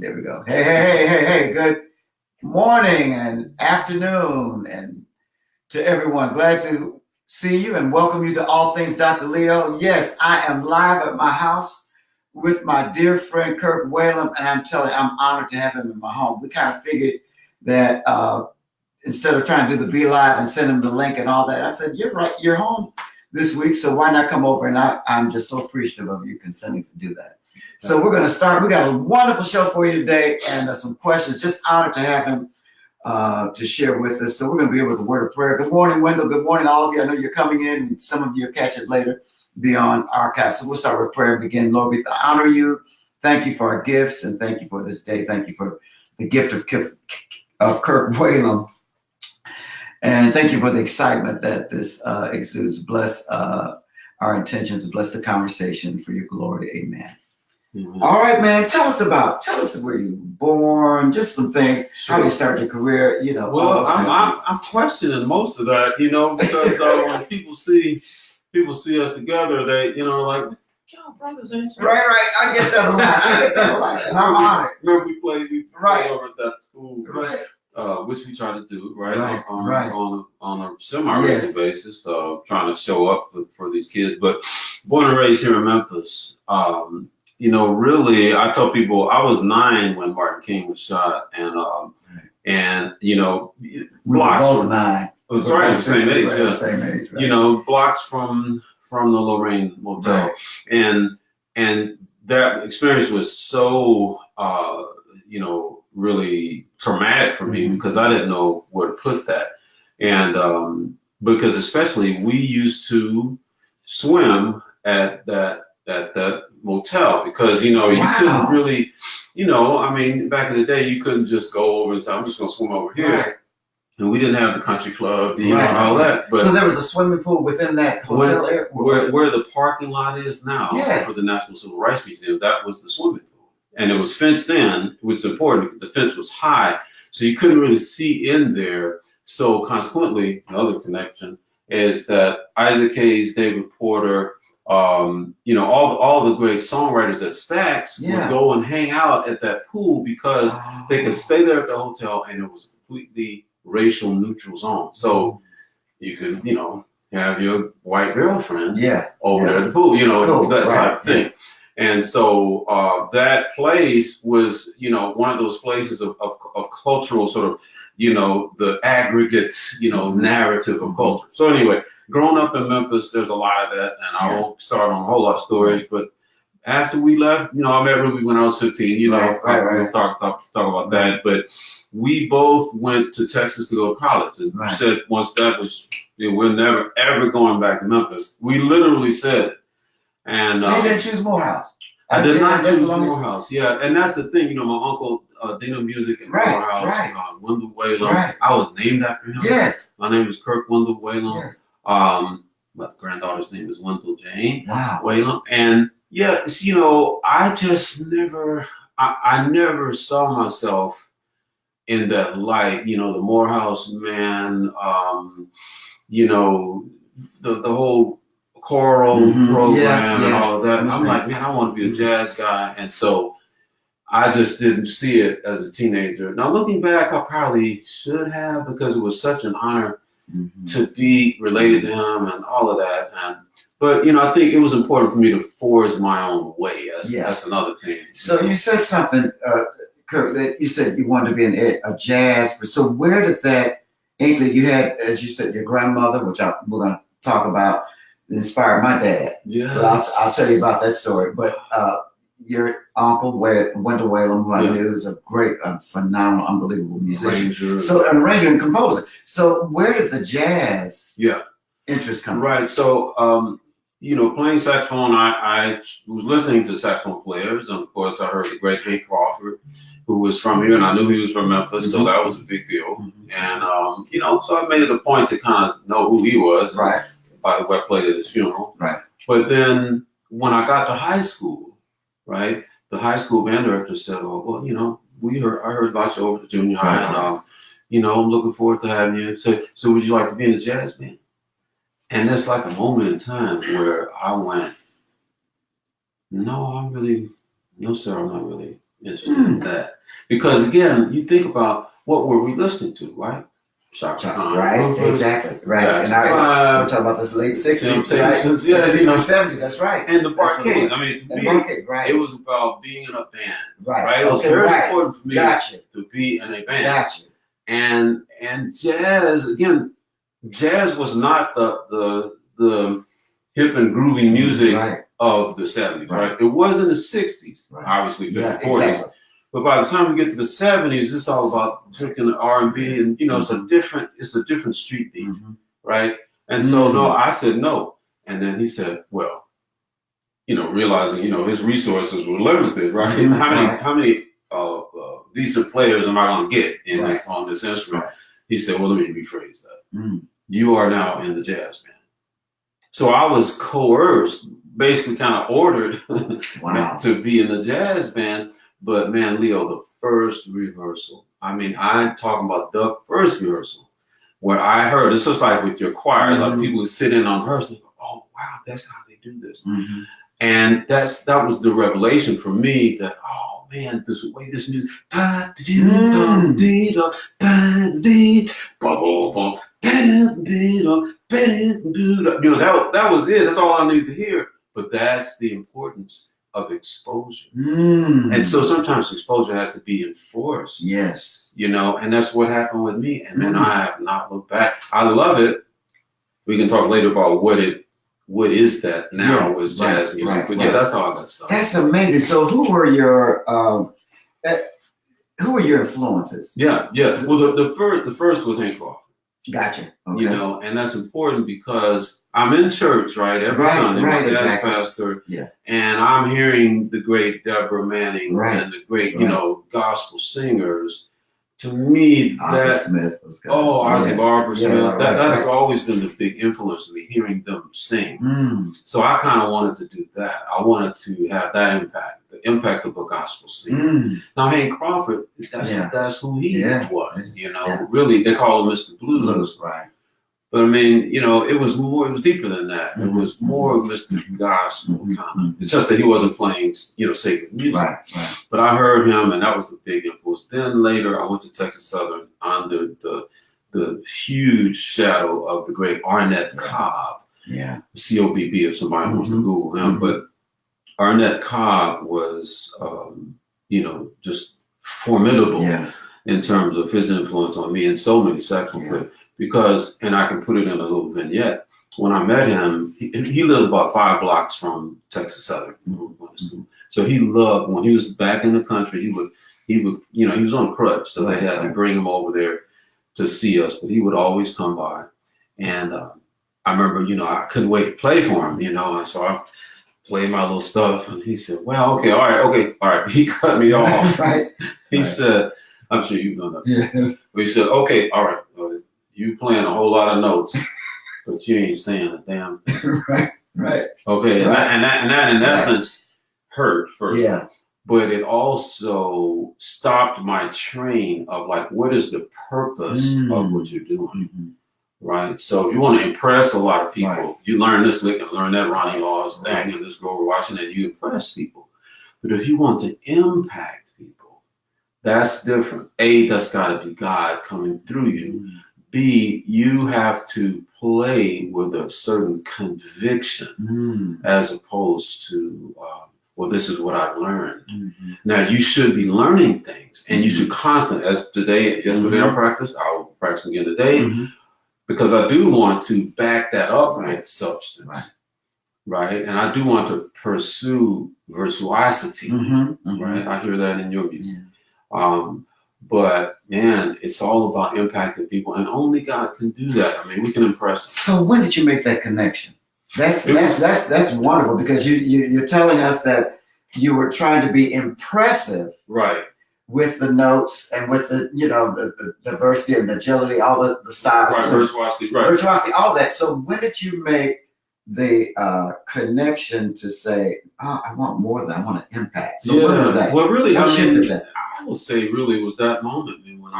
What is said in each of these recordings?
There we go. Hey. Good morning and afternoon and to everyone. Glad to see you and welcome you to All Things Dr. Leo. Yes, I am live at my house with my dear friend Kirk Whalum, and I'm telling you, I'm honored to have him in my home. We kind of figured that instead of trying to do the Be Live and send him the link and all that, I said, you're right, you're home this week, so why not come over? And I'm just so appreciative of you consenting to do that. So we're going to start. We got a wonderful show for you today and some questions. Just honored to have him to share with us. So we're going to begin with a word of prayer. Good morning, Wendell. Good morning, all of you. I know you're coming in. Some of you will catch it later, be on archive. So we'll start with prayer and begin. Lord, we honor you. Thank you for our gifts and thank you for this day. Thank you for the gift of Kirk Whalum. And thank you for the excitement that this exudes. Bless our intentions. Bless the conversation for your glory. Amen. Mm-hmm. All right, man. Tell us where you were born, just some things, sure. How you started your career, Well, I'm questioning most of that, because when people see us together, they, like, y'all brothers, ain't you? Right. I get that a lot. And I'm honored. Remember we played over at that school, right? Which we try to do, right? Right. On a semi-regular basis, trying to show up for these kids. But born and raised here in Memphis. Really, I tell people I was 9 when Martin King was shot, and we were blocks both from 9. Sorry, the same age. Right, Yeah. the same age. Right. Blocks from the Lorraine Motel, right. and that experience was so really traumatic for me because I didn't know where to put that, and because especially we used to swim at that motel because you couldn't really, back in the day you couldn't just go over and say I'm just gonna swim over here. Right. And we didn't have the country club, and all that. But so there was a swimming pool within that hotel area? Where the parking lot is now for the National Civil Rights Museum, that was the swimming pool. And it was fenced in, which is important because the fence was high, so you couldn't really see in there. So consequently, another connection is that Isaac Hayes, David Porter, all the great songwriters at Stax would go and hang out at that pool because they could stay there at the hotel and it was completely racial neutral zone. So you could, have your white girlfriend over there at the pool, that type of thing. And so that place was, one of those places of cultural sort of, the aggregate, narrative of culture. So anyway, growing up in Memphis, there's a lot of that, and I won't start on a whole lot of stories, but after we left, I met Ruby when I was 15, We'll talk about that, but we both went to Texas to go to college and said once that was, we're never ever going back to Memphis. We literally said it. And so you didn't choose Morehouse? I did not choose Morehouse. Yeah, and that's the thing, my uncle, Dean of Music in Morehouse, Wendell Whalum. I was named after him. Yes. My name is Kirk Wendell Whalum. My granddaughter's name is Wendell Jane Whalum. And I just never, I never saw myself in that light, the Morehouse man, the whole choral program and all of that. I'm like, man, I want to be a jazz guy. And so I just didn't see it as a teenager. Now, looking back, I probably should have because it was such an honor to be related to him and all of that. But, I think it was important for me to forge my own way. That's another thing. So you said something, Kirk, that you said you wanted to be a jazz. So where did that inkling you had, as you said, your grandmother, which we're going to talk about, inspired my dad. Yeah. I'll tell you about that story. But your uncle, Wendell Whalum, who I knew is a great, phenomenal, unbelievable musician. So an arranger and composer. So where did the jazz interest come from? Right. So, playing saxophone, I was listening to saxophone players. And of course, I heard the great Hank Crawford, who was from here, and I knew he was from Memphis. So that was a big deal. And, so I made it a point to kind of know who he was. Right. By the way, I played at his funeral. Right. But then when I got to high school, the high school band director said, "Oh, well, I heard about you over at junior high, and I'm looking forward to having you. So would you like to be in the jazz band?" And that's like a moment in time where I went, "No, sir, I'm not really interested in that. Because again, you think about what were we listening to, right? Shaka Khan, right, Rufus, exactly, right. Jackson And we're 5, talking about this late 60s, Temptations, right? yeah, The you know, 60s, 70s, that's right. and the That's what it was. Barcades. I mean, to The me, Barcade, right. it was about being in a band, right? right? It was Okay, very right. important for me Gotcha. to be in a band. Gotcha. And jazz, again, jazz was not the hip and groovy music right. of the 70s, right? It was in the 60s, right. obviously 50s, yeah, 40s. Exactly. But by the time we get to the 70s, it's all about drinking R&B, and you know, it's a different street beat, right? And so no, I said no, and then he said, well, you know, realizing his resources were limited, right? How many decent players am I going to get in on this instrument? Right. He said, well, let me rephrase that. You are now in the jazz band. So I was coerced, basically kind of ordered to be in the jazz band. But man, Leo, the first rehearsal, I mean, I'm talking about the first rehearsal where I heard, it's just like with your choir, like people who sit in on rehearsal, go, oh, wow, that's how they do this. And that was the revelation for me that, oh man, this way this music, that was it. That's all I needed to hear. But that's the importance of exposure. And so sometimes exposure has to be enforced. Yes. You know, and that's what happened with me. And then I have not looked back. I love it. We can talk later about what is that now with jazz music. But yeah, that's how I got started. That's amazing. So who were your influences? Yeah. Well, the first was Hank Crawford. Gotcha. Okay. You know, and that's important because I'm in church, right, every Sunday, my dad's pastor, and I'm hearing the great Deborah Manning and the great, you know, gospel singers. To me, Ozzie Smith, those guys. Ozzie Barbara Smith, that has always been the big influence to me, hearing them sing. So I kind of wanted to do that. I wanted to have that impact, the impact of a gospel singer. Now, Hank Crawford, that's who he was, you know. Really, they call him Mr. Blues. Right. But I mean, you know, it was deeper than that. It was more Mr. Gospel kind of. It's just that he wasn't playing, you know, sacred music. Right. But I heard him, and that was the big influence. Then later, I went to Texas Southern under the huge shadow of the great Arnett Cobb. Yeah. COBB, if somebody wants to Google him. But Arnett Cobb was, you know, just formidable in terms of his influence on me in so many sections. Because, and I can put it in a little vignette, when I met him, he lived about 5 blocks from Texas Southern. So he loved, when he was back in the country, he would, you know, he was on a crutch, so they had to bring him over there to see us, but he would always come by. And I remember, you know, I couldn't wait to play for him, you know, and so I played my little stuff, and he said, well, okay, all right. He cut me off. He said, I'm sure you've done that. But he said, okay, all right. You playing a whole lot of notes, but you ain't saying a damn thing. Right. Okay, and that in essence hurt first. But it also stopped my train of like, what is the purpose of what you're doing? Right. So you want to impress a lot of people. You learn this lick and learn that Ronnie Laws thing and this Grover Washington, you impress people. But if you want to impact people, that's different. A, that's got to be God coming through you. B, you have to play with a certain conviction as opposed to, well, this is what I've learned. Now, you should be learning things, and you should constantly, as yesterday I practiced, I will practice again today, because I do want to back that up with substance, right? And I do want to pursue virtuosity, right? I hear that in your music. But man, it's all about impacting people, and only God can do that. I mean, we can impress them. So when did you make that connection? That's wonderful, because you're telling us that you were trying to be impressive, right, with the notes and with the, you know, the diversity and the agility, all the styles, right, virtuosity, all that. So when did you make the connection to say, oh, I want more of that, I want to impact? So when was that? Well, really, what shifted that? I would say really it was that moment when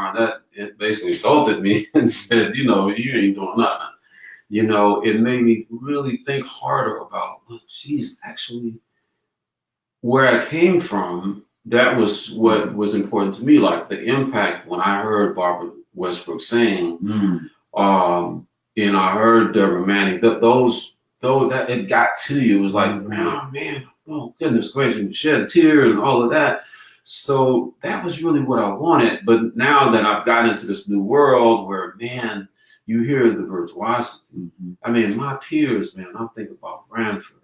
it basically assaulted me and said, you know, you ain't doing nothing. You know, it made me really think harder about, well, geez, actually, where I came from, that was what was important to me. Like the impact when I heard Barbara Westbrook sing, and I heard Deborah Manning, though that it got to you, it was like, oh man, oh goodness gracious, you shed a tear and all of that. So that was really what I wanted. But now that I've gotten into this new world where, man, you hear the virtuosity. I mean, my peers, man, I'm thinking about Branford.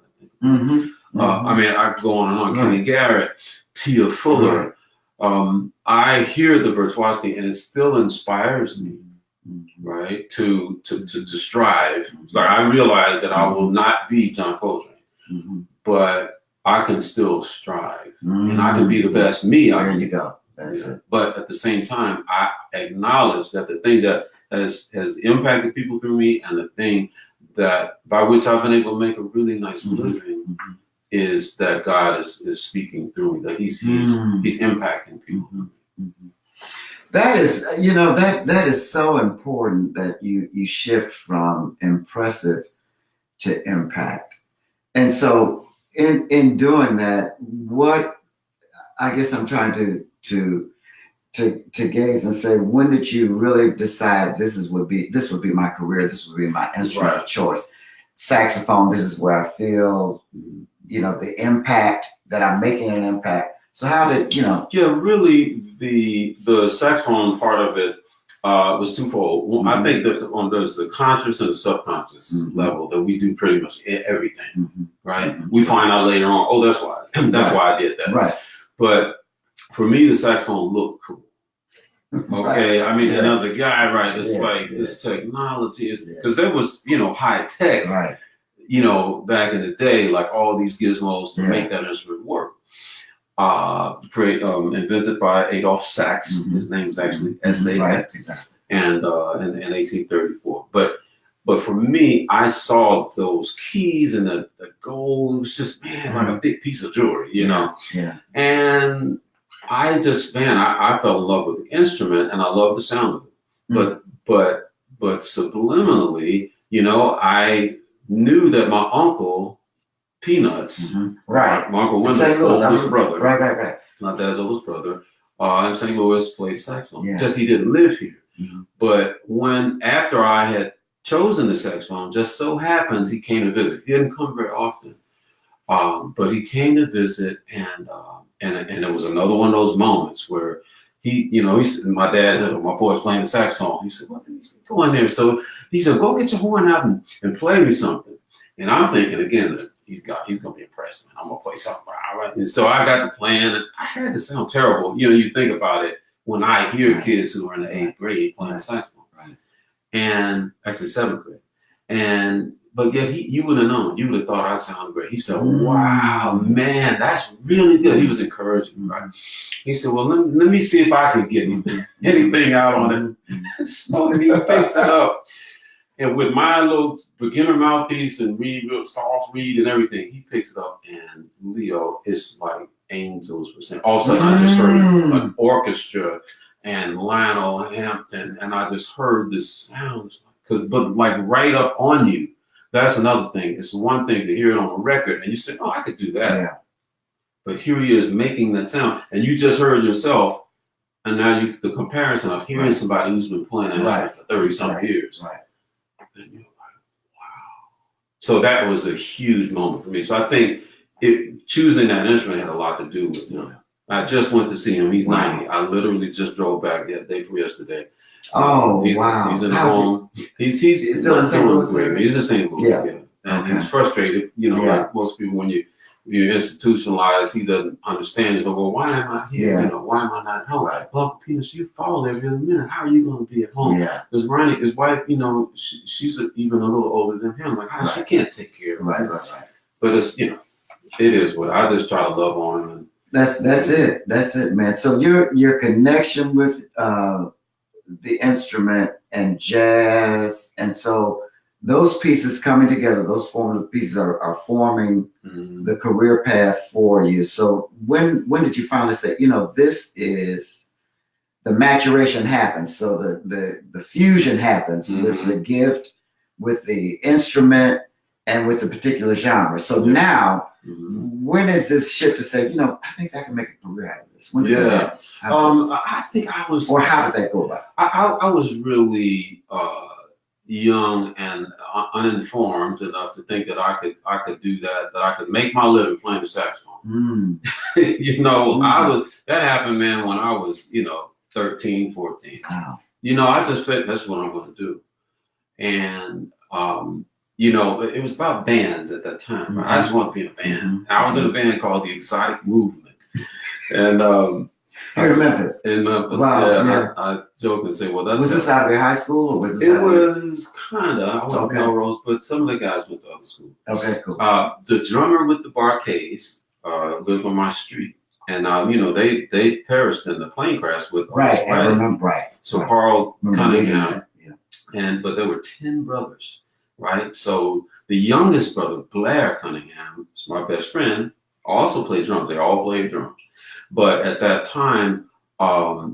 I mean, I go on and on. Kenny Garrett, Tia Fuller. I hear the virtuosity, and it still inspires me, right, to strive. Like I realize that I will not be John Coltrane, but I can still strive, and I can be the best me. There you go. That's it. But at the same time, I acknowledge that the thing that has impacted people through me, and the thing that by which I've been able to make a really nice living, is that God is speaking through me. That He's impacting people. That is, you know, that is so important that you shift from impressive to impact. And so in doing that, what I guess I'm trying to gaze and say, when did you really decide this would be my career, this would be my instrument of choice? Saxophone, this is where I feel, you know, the impact that I'm making an impact. So how did, you know? Yeah, really the saxophone part of it was twofold. I think there's the conscious and the subconscious level that we do pretty much everything, right? We find out later on, oh, that's why I did that. Right. But for me, the saxophone looked cool. Okay, I mean, and as a guy, right, it's like this technology is, because there was, you know, high tech, right, you know, back in the day, like all these gizmos to make that instrument work. Invented by Adolph Sax. His name was actually S.A.X. And in 1834. But for me, I saw those keys and the gold. It was just, man, like a big piece of jewelry, you know. Yeah. And I just, man, I fell in love with the instrument, and I love the sound of it. But subliminally, you know, I knew that my uncle Peanuts, right? My uncle Wendell's oldest brother, right. My dad's oldest brother, in St. Louis, played saxophone. Yeah. Just he didn't live here. But after I had chosen the saxophone, just so happens he came to visit. He didn't come very often, but he came to visit, and it was another one of those moments where he said, my boy's playing the saxophone. He said, "Well, go in there." So he said, "Go get your horn out and play me something." And I'm thinking again that he's gonna be impressed. I'm gonna play something. And so I got the plan, and I had to sound terrible. You know, you think about it when I hear kids who are in the 8th grade playing saxophone, and actually 7th grade, but yet you would have known. You would have thought I sounded great. He said, "Wow, man, that's really good." He was encouraging me, right? He said, "Well, let me see if I can get anything out on it." Slowly he picks it up. And with my little beginner mouthpiece and real soft reed and everything, he picks it up, and Leo, it's like angels were saying. All of a sudden, I just heard an orchestra and Lionel Hampton, and I just heard this sound, but like right up on you. That's another thing. It's one thing to hear it on a record, and you say, "Oh, I could do that." Yeah. But here he is making that sound, and you just heard yourself, and now the comparison of hearing somebody who's been playing that instrument for 30-some years. Right. And you're like, wow. So that was a huge moment for me. So I think choosing that instrument had a lot to do with it. I just went to see him. He's 90. I literally just drove back that day for yesterday. Oh, he's in the home. He's still in St. Louis. He's in St. Louis, yeah. And he's frustrated. You know, like most people, when you're institutionalized, he doesn't understand. He's like, "Well, why am I here? You know, why am I not at home?" "Well, Penis, you fall every other minute. How are you going to be at home?" Because Ronnie, his wife, you know, she's even a little older than him. Like, she can't take care of him. Right. But it's, you know, it is what I just try to love on him. That's it, man. So your connection with the instrument and jazz, and so those pieces coming together, those formative pieces are forming the career path for you. So when did you finally say, you know, this is the maturation happens? So the fusion happens with the gift, with the instrument, and with a particular genre. So now, when is this shift to say, I think I can make a career out of this? When did that happen? I think I was. Or how did that go about? I was really young and uninformed enough to think that I could do that I could make my living playing the saxophone. That happened, man, when I was 13, 14. Wow. I just felt that's what I'm going to do. And it was about bands at that time. Right? I just wanted to be in a band. I was in a band called the Exotic Movement. And here in Memphis. In Memphis. Wow, yeah. I joke and say, well, that's. Was this out of your high school, or was this? It was kind of. I wasn't Melrose, but some of the guys went to other schools. Okay, cool. The drummer with the Barcades lived on my street, and they perished in the plane crash with. Right, I remember. Right. So Carl Cunningham, but there were 10 brothers, right? So the youngest brother, Blair Cunningham, is my best friend. Also played drums. They all played drums. But at that time, I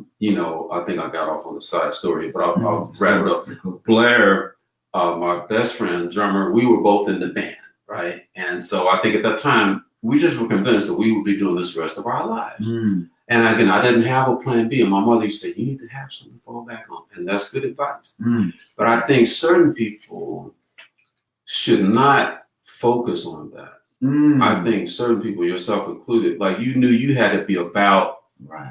think I got off on the side story, but I'll wrap it up. Blair, my best friend, drummer, we were both in the band, right? And so I think at that time, we just were convinced that we would be doing this the rest of our lives. And again, I didn't have a plan B. And my mother used to say, you need to have something to fall back on. And that's good advice. But I think certain people should not focus on that. I think certain people, yourself included, like you knew you had to be about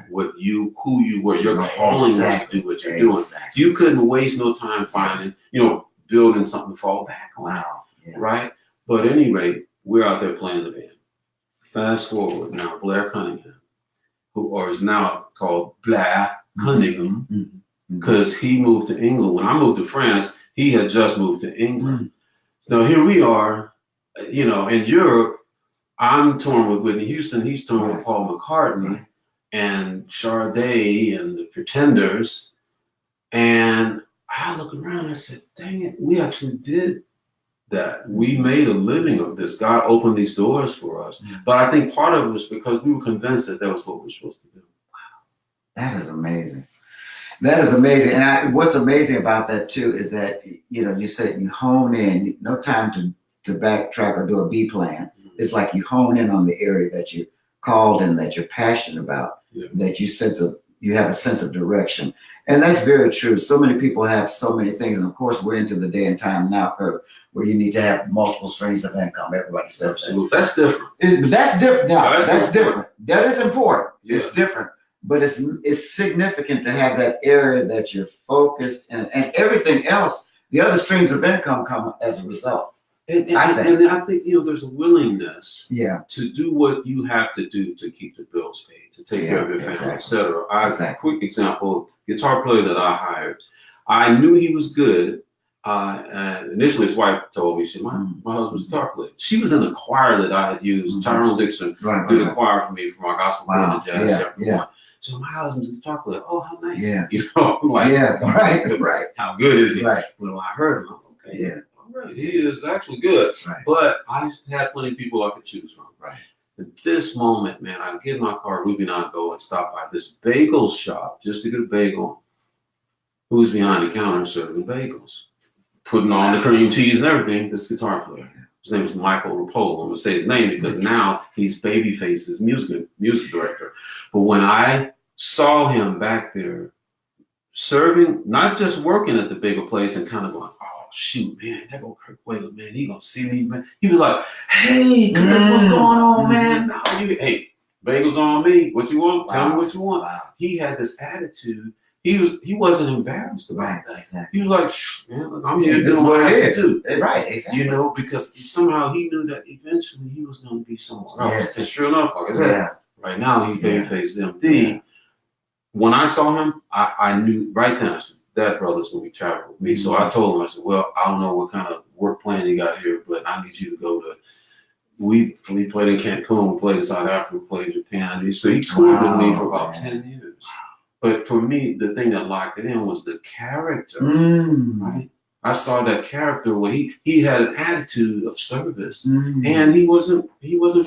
who you were. Your calling was to do what you're doing. So you couldn't waste no time finding, building something to fall back on. Wow. Yeah. Right? But at any rate, we're out there playing the band. Fast forward now, Blair Cunningham, or is now called Blair Cunningham, because he moved to England. When I moved to France, he had just moved to England. So here we are. In Europe, I'm torn with Whitney Houston. He's torn with Paul McCartney and Sade and the Pretenders. And I look around and I said, dang it, we actually did that. We made a living of this. God opened these doors for us. But I think part of it was because we were convinced that was what we were supposed to do. Wow. That is amazing. That is amazing. And what's amazing about that, too, is that, you said you hone in, no time to backtrack or do a B plan. It's like you hone in on the area that you're called and that you're passionate about, that you have a sense of direction. And that's very true. So many people have so many things. And of course, we're into the day and time now, Kirk, where you need to have multiple streams of income. Everybody says absolutely. That's different. That's different. No, that's different. That is important. Yeah. It's different. But it's significant to have that area that you're focused and everything else, the other streams of income come as a result. And I think there's a willingness to do what you have to do to keep the bills paid, to take care of your family, etc. A quick example, guitar player that I hired, I knew he was good. And initially his wife told me, my husband's a guitar player. She was in the choir that I had used. Tyrone Dixon did a choir for me for my gospel band and jazz chapter 1. So my husband's a guitar player. Oh, how nice. Yeah. I'm like, right. How good is he? Right. When I heard him, I'm like, okay. Yeah. Right. He is actually good, right. But I had plenty of people I could choose from. Right. At this moment, man, I get in my car, Ruby and I go and stop by this bagel shop just to get a bagel. Who's behind the counter serving bagels? Putting on the cream cheese and everything, this guitar player. His name is Michael Rapolo. I'm going to say his name because now he's Babyface's music director. But when I saw him back there serving, not just working at the bagel place and kind of going, shoot, man, that go Kirk Whalum, man, he gonna see me, man. He was like, hey, Kirk, what's going on, man? Hey, bagels on me. What you want? Tell me what you want. He had this attitude. He wasn't embarrassed about that. Exactly. He was like, man, look, I'm here. This is what it is. Do. Right, exactly. Because somehow he knew that eventually he was gonna be somewhere else. Yes. And sure enough, like I said, right now he's Babyface MD. Yeah. When I saw him, I knew right then. I said, that brother's gonna be traveling with me. So I told him, I said, well, I don't know what kind of work plan you got here, but I need you to go to, we played in Cancun, we played in South Africa, we played in Japan. So he toured with me for about 10 years. But for me, the thing that locked it in was the character, right? I saw that character where he had an attitude of service, and he wasn't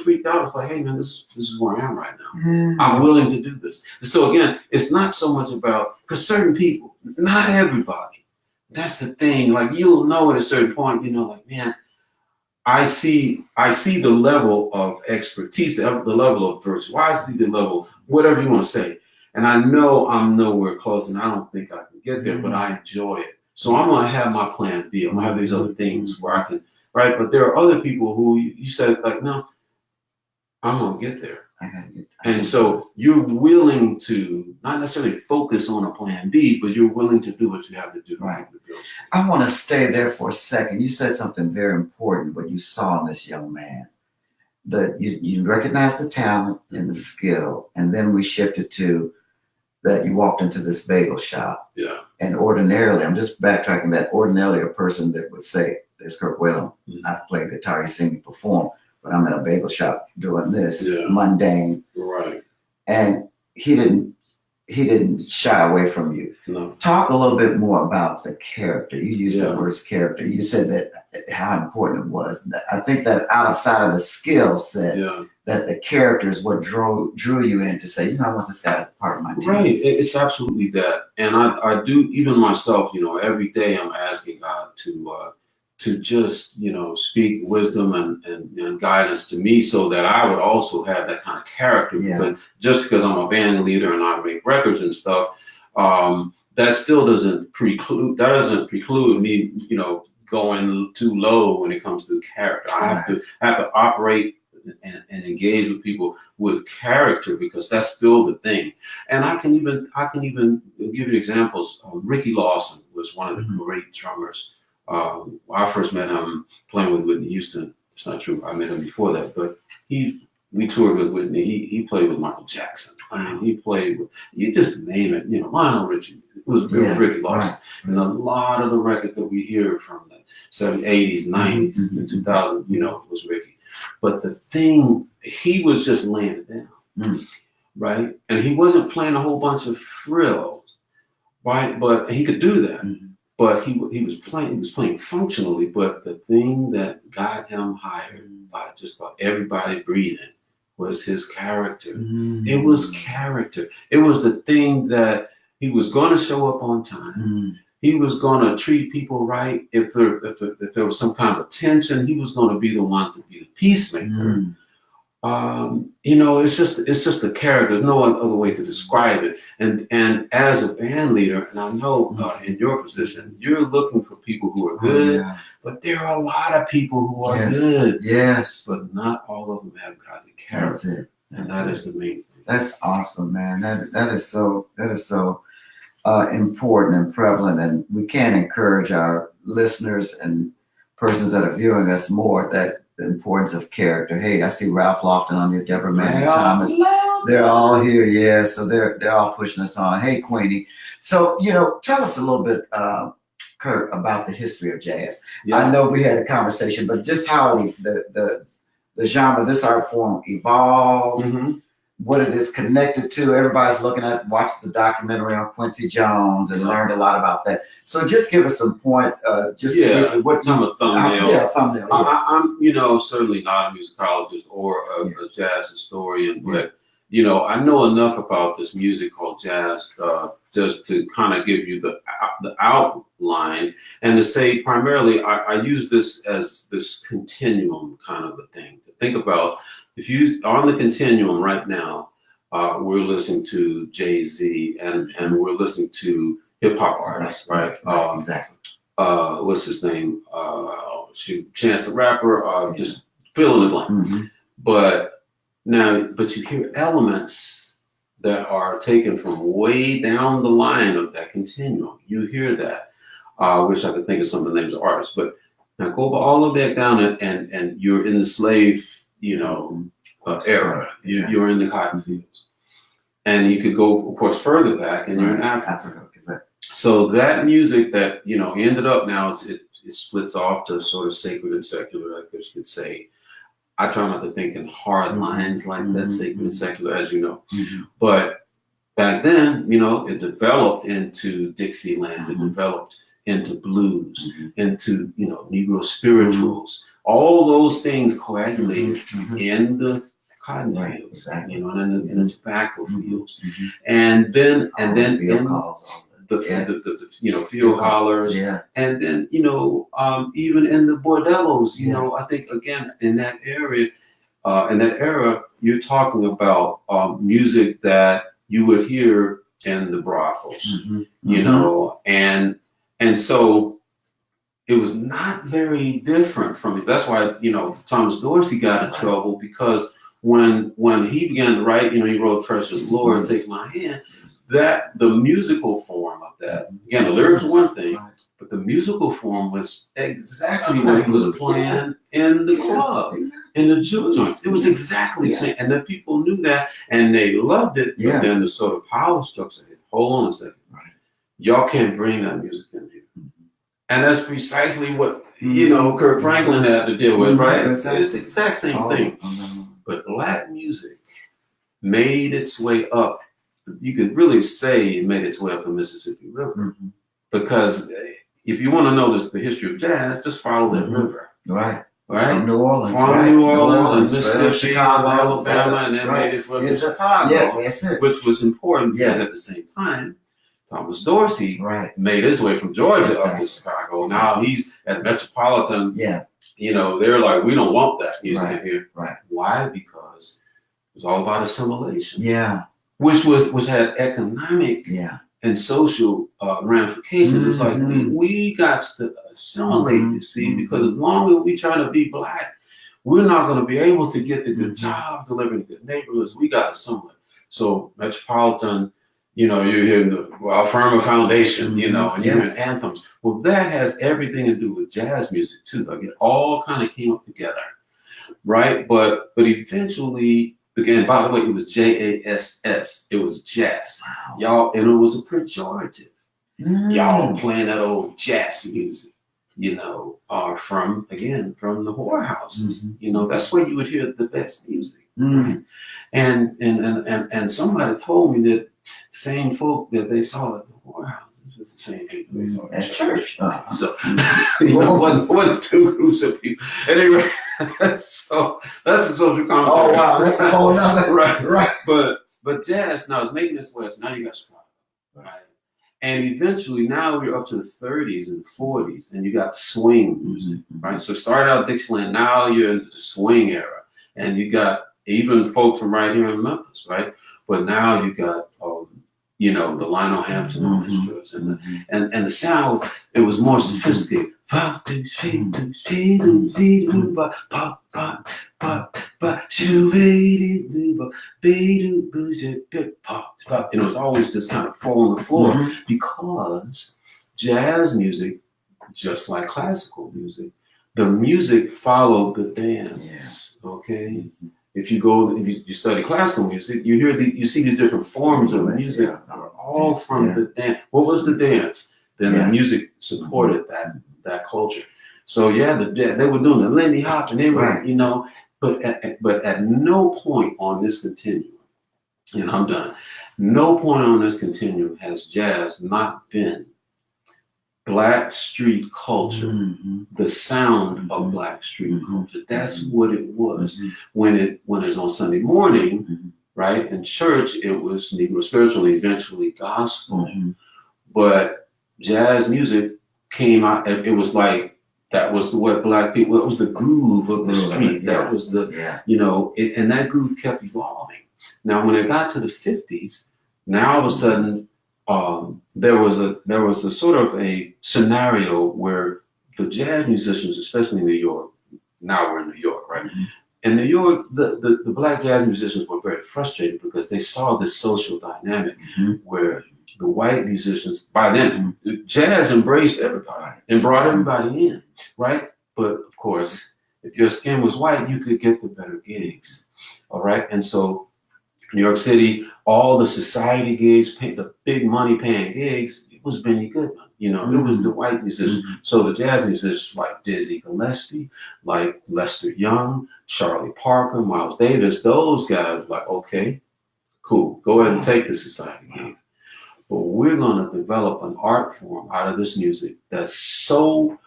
freaked out. It's like, hey man, this is where I am right now. I'm willing to do this. So again, it's not so much about, because certain people, not everybody. That's the thing. Like you'll know at a certain point, like, man, see the level of expertise, the level of virtuosity, the level, whatever you want to say. And I know I'm nowhere close, and I don't think I can get there, but I enjoy it. So I'm gonna have my plan B. I'm gonna have these other things where I can, right? But there are other people who you said like, no, I'm gonna get there. And so you're willing to not necessarily focus on a plan B, but you're willing to do what you have to do. Right. I want to stay there for a second. You said something very important, what you saw in this young man. That you recognized the talent and the skill, and then we shifted to that you walked into this bagel shop. Yeah. And ordinarily, I'm just backtracking that, ordinarily a person that would say, there's Kirk Whalum. I play guitar, he's singing, perform, but I'm in a bagel shop doing this, mundane. Right. And he didn't shy away from you. No. Talk a little bit more about the character. You used that word character. You said that how important it was. I think that outside of the skill set, that the character is what drew you in to say, I want this guy as part of my team. Right. It's absolutely that. And I do, even myself, every day I'm asking God to just, speak wisdom and guidance to me so that I would also have that kind of character. Yeah. But just because I'm a band leader and I make records and stuff, that still doesn't preclude me, going too low when it comes to character. I have to operate and engage with people with character, because that's still the thing. And I can even give you examples. Ricky Lawson was one of the great drummers. I first met him playing with Whitney Houston. It's not true. I met him before that, but we toured with Whitney. He played with Michael Jackson. I mean, he played with, you just name it, Lionel Richie. It was Ricky Lawson. Right. And a lot of the records that we hear from the 70s, 80s, 90s, and 2000s, was Ricky. But the thing, he was just laying it down, right? And he wasn't playing a whole bunch of frills, right? But he could do that. But he was playing functionally. But the thing that got him hired by just about everybody breathing was his character. It was character. It was the thing that he was going to show up on time. He was going to treat people right. If there was some kind of tension, he was going to be the one to be the peacemaker. It's just a character. There's no other way to describe it. And as a band leader, and I know in your position, you're looking for people who are good, but there are a lot of people who are good. Yes. But not all of them have godly character. And that is the main thing. That's awesome, man. That is so important and prevalent, and we can encourage our listeners and persons that are viewing us more that the importance of character. Hey, I see Ralph Lofton on here, Deborah Manning Thomas. They're all here, so they're all pushing us on. Hey, Queenie. So, tell us a little bit, Kirk, about the history of jazz. I know we had a conversation, but just how the genre, this art form evolved, what it is connected to. Everybody's watched the documentary on Quincy Jones and learned a lot about that. So just give us some points. Briefly, what I'm a thumbnail. Thumbnail. I'm certainly not a musicologist or a jazz historian, but I know enough about this music called jazz just to kind of give you the outline and to say primarily I use this as this continuum kind of a thing to think about. If you on the continuum right now, we're listening to Jay-Z and we're listening to hip hop artists, right? Exactly. What's his name? Chance the Rapper. Just fill in the blank. But you hear elements that are taken from way down the line of that continuum. You hear that. I wish I could think of some of the names of artists, but now go all of that down and you're in the slave, era. You're in the cotton fields. And you could go, of course, further back and you're in Africa. So that music that, ended up now, it splits off to sort of sacred and secular, I guess you could say. I try not to think in hard lines like that, sacred and secular, as you know. But back then, it developed into Dixieland, it developed into blues, into, Negro spirituals. All those things coagulated in the cotton fields, and in the tobacco fields. And then you know, field hollers, and then, you know, even in the bordellos, you know, I think again in that area, in that era, you're talking about music that you would hear in the brothels, you know, and so it was not very different from it. That's why, you know, Thomas Dorsey got in trouble, because when he began to write, you know, he wrote Precious Lord and Take My Hand, that the musical form of that, again, the lyrics were one thing, but the musical form was exactly what he was playing in the club, in the juke joints. It was exactly the same. And the people knew that and they loved it. But then the sort of power structure said, hold on a second. Y'all can't bring that music in here. And that's precisely what, you know, Kirk Franklin had to deal with, right? It's the exact same thing. But black music made its way up. You could really say it made its way up the Mississippi River. Because if you want to know the history of jazz, just follow that river. Right? From New Orleans. From New Orleans and Mississippi, Chicago, Alabama, and then made its way to Chicago, which was important because at the same time, Thomas Dorsey made his way from Georgia up to Chicago. Now he's at Metropolitan. You know, they're like, we don't want that music in here. Why? Because it was all about assimilation. Which had economic and social ramifications. It's like we got to assimilate, you see, because as long as we try to be black, we're not going to be able to get the good jobs, delivering good neighborhoods. We got to assimilate. So Metropolitan, you know, you're hearing the Alfirma Foundation, you know, and you're hearing anthems. Well, that has everything to do with jazz music too. Like it all kind of came up together, right? But eventually, again, by the way, it was JASS. It was jazz. Y'all, and it was a pejorative. Y'all playing that old jazz music, you know, from the whorehouses. You know, that's where you would hear the best music. Right? And somebody told me that same folk that they saw at the whorehouses was the same people they saw at church. So, you know, wasn't two groups of people. Anyway, so that's a social commentary. Oh wow, that's a whole nother right. But jazz now is making its way. So now you got Chicago, right? And eventually now we're up to the 30s and 40s, and you got swing music, right? So started out Dixieland, now you're in the swing era, and you got even folks from right here in Memphis, right? But now you got, you know, the Lionel Hampton orchestras, and the sound, it was more sophisticated. You know, it's always just kind of fall on the floor because jazz music, just like classical music, the music followed the dance. Okay. If you study classical music, you see these different forms of music are all from the dance. What was the dance? Then the music supported that culture. So they were doing the Lindy Hop, and they were, you know, but at no point on this continuum, and I'm done. No point on this continuum has jazz not been Black street culture, the sound of Black street culture. That's what it was. When it's on Sunday morning, right, in church, it was Negro spiritual and eventually gospel. But jazz music came out, it was like, that was what Black people, it was the groove of the street. That was the, you know, and that groove kept evolving. Now, when it got to the 50s, now all of a sudden, there was a sort of a scenario where the jazz musicians, especially in New York, now we're in New York, right? In New York, the Black jazz musicians were very frustrated because they saw this social dynamic where the white musicians, by then, jazz embraced everybody and brought everybody in, right? But of course, if your skin was white, you could get the better gigs, all right? And so New York City, all the society gigs, the big money paying gigs, it was Benny Goodman. You know, it was the white musicians. So the jazz musicians like Dizzy Gillespie, like Lester Young, Charlie Parker, Miles Davis, those guys like, okay, cool, go ahead and take the society gigs. But we're going to develop an art form out of this music that's so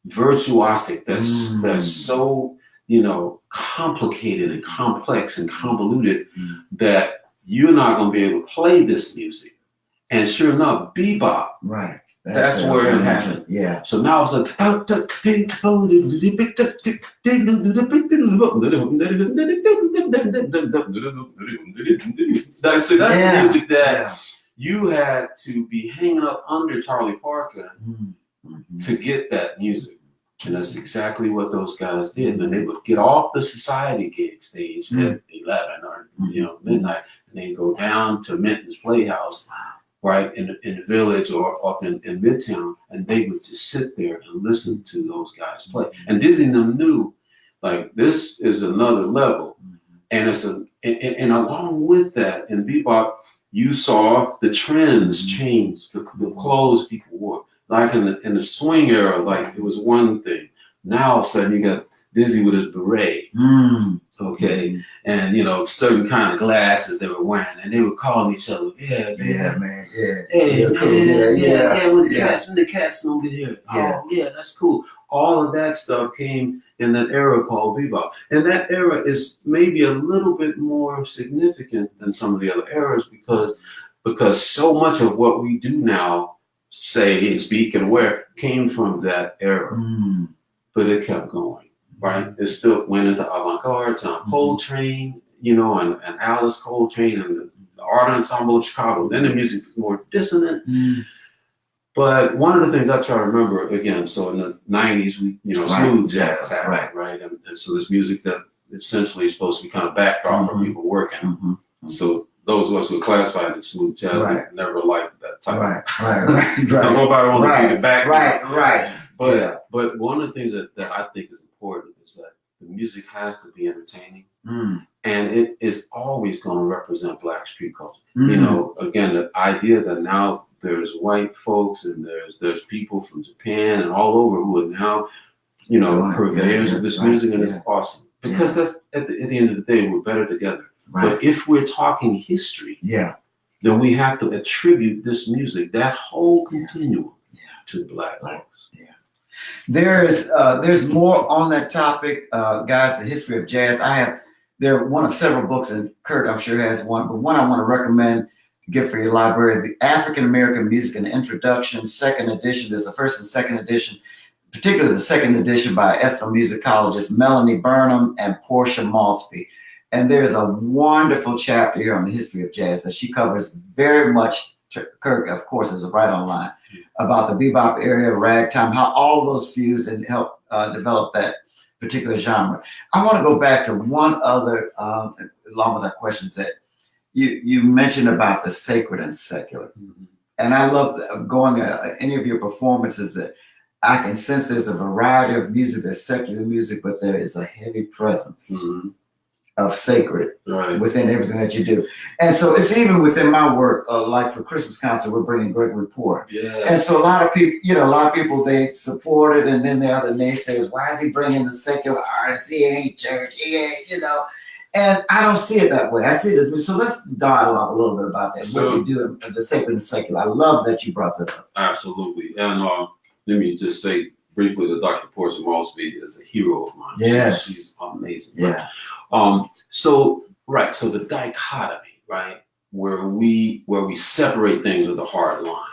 virtuosic, that's so, you know, complicated and complex and convoluted that you're not going to be able to play this music And sure enough, bebop. Right. That's where it happened. Yeah. So now it's like that's the music that you had to be hanging up under Charlie Parker to get that music. And that's exactly what those guys did. And they would get off the society gig stage at 11 or midnight, and they'd go down to Minton's Playhouse, right, in the village or up in Midtown, and they would just sit there and listen to those guys play. And Dizzy and them knew, like, this is another level. And and along with that, in bebop, you saw the trends change, the clothes people wore. Like in the swing era, like it was one thing. Now all of a sudden you got Dizzy with his beret, okay, and certain kind of glasses they were wearing, and they were calling each other, hey man, when the cats gonna get here, oh yeah, that's cool. All of that stuff came in that era called bebop, and that era is maybe a little bit more significant than some of the other eras because so much of what we do now, say and speak and wear, came from that era, but it kept going. Right, it still went into avant-garde, John Coltrane, and Alice Coltrane and the Art Ensemble of Chicago. Then the music was more dissonant. But one of the things I try to remember again, so in the 90s, we smooth jazz happened, right? And so this music that essentially is supposed to be kind of backdrop for people working. So those of us who are classified as smooth jazz never liked that type. Right. Nobody wanted to be the backdrop. Right. But one of the things that I think is important is that the music has to be entertaining, and it is always going to represent Black street culture. Again, the idea that now there's white folks and there's people from Japan and all over who are now, purveyors of this music, and it's awesome because that's at the end of the day we're better together. Right. But if we're talking history, then we have to attribute this music, that whole continuum, to Black folks. There's more on that topic, guys. The history of jazz. They're one of several books, and Kurt, I'm sure, has one. But one I want to recommend, give for your library: The African American Music: An Introduction, second edition. There's a first and second edition, particularly the second edition by ethnomusicologists Melanie Burnham and Portia Maltby. And there's a wonderful chapter here on the history of jazz that she covers very much. Kirk, of course, is right on line about the bebop area, ragtime, how all those fused and helped develop that particular genre. I want to go back to one other, along with our questions, that you mentioned about the sacred and secular. And I love going at any of your performances that I can sense there's a variety of music. There's secular music, but there is a heavy presence of sacred within everything that you do. And so it's even within my work, like for Christmas concert, we're bringing Gregory Porter. And so a lot of people, they support it, and then there are the naysayers. Why is he bringing the secular artists? He ain't church, he ain't, And I don't see it that way. I see it as, so let's dialogue a little bit about that. What we do in the sacred and secular. I love that you brought that up. Absolutely. And let me just say briefly that Dr. Portia Maltby is a hero of mine. Yes. She's amazing. So the dichotomy, right, where we separate things with a hard line.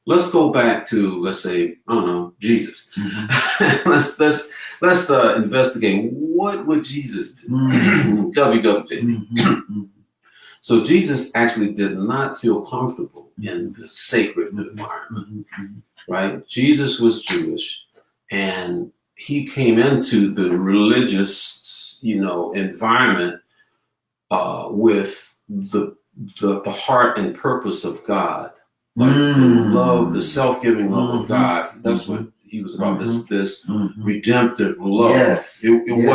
Let's go back to, let's say, I don't know, Jesus. let's investigate, what would Jesus do? WWJD. So Jesus actually did not feel comfortable in the sacred environment, right? Jesus was Jewish, and he came into the religious, environment with the heart and purpose of God, like the love, the self-giving love of God. That's what he was about. This redemptive love. It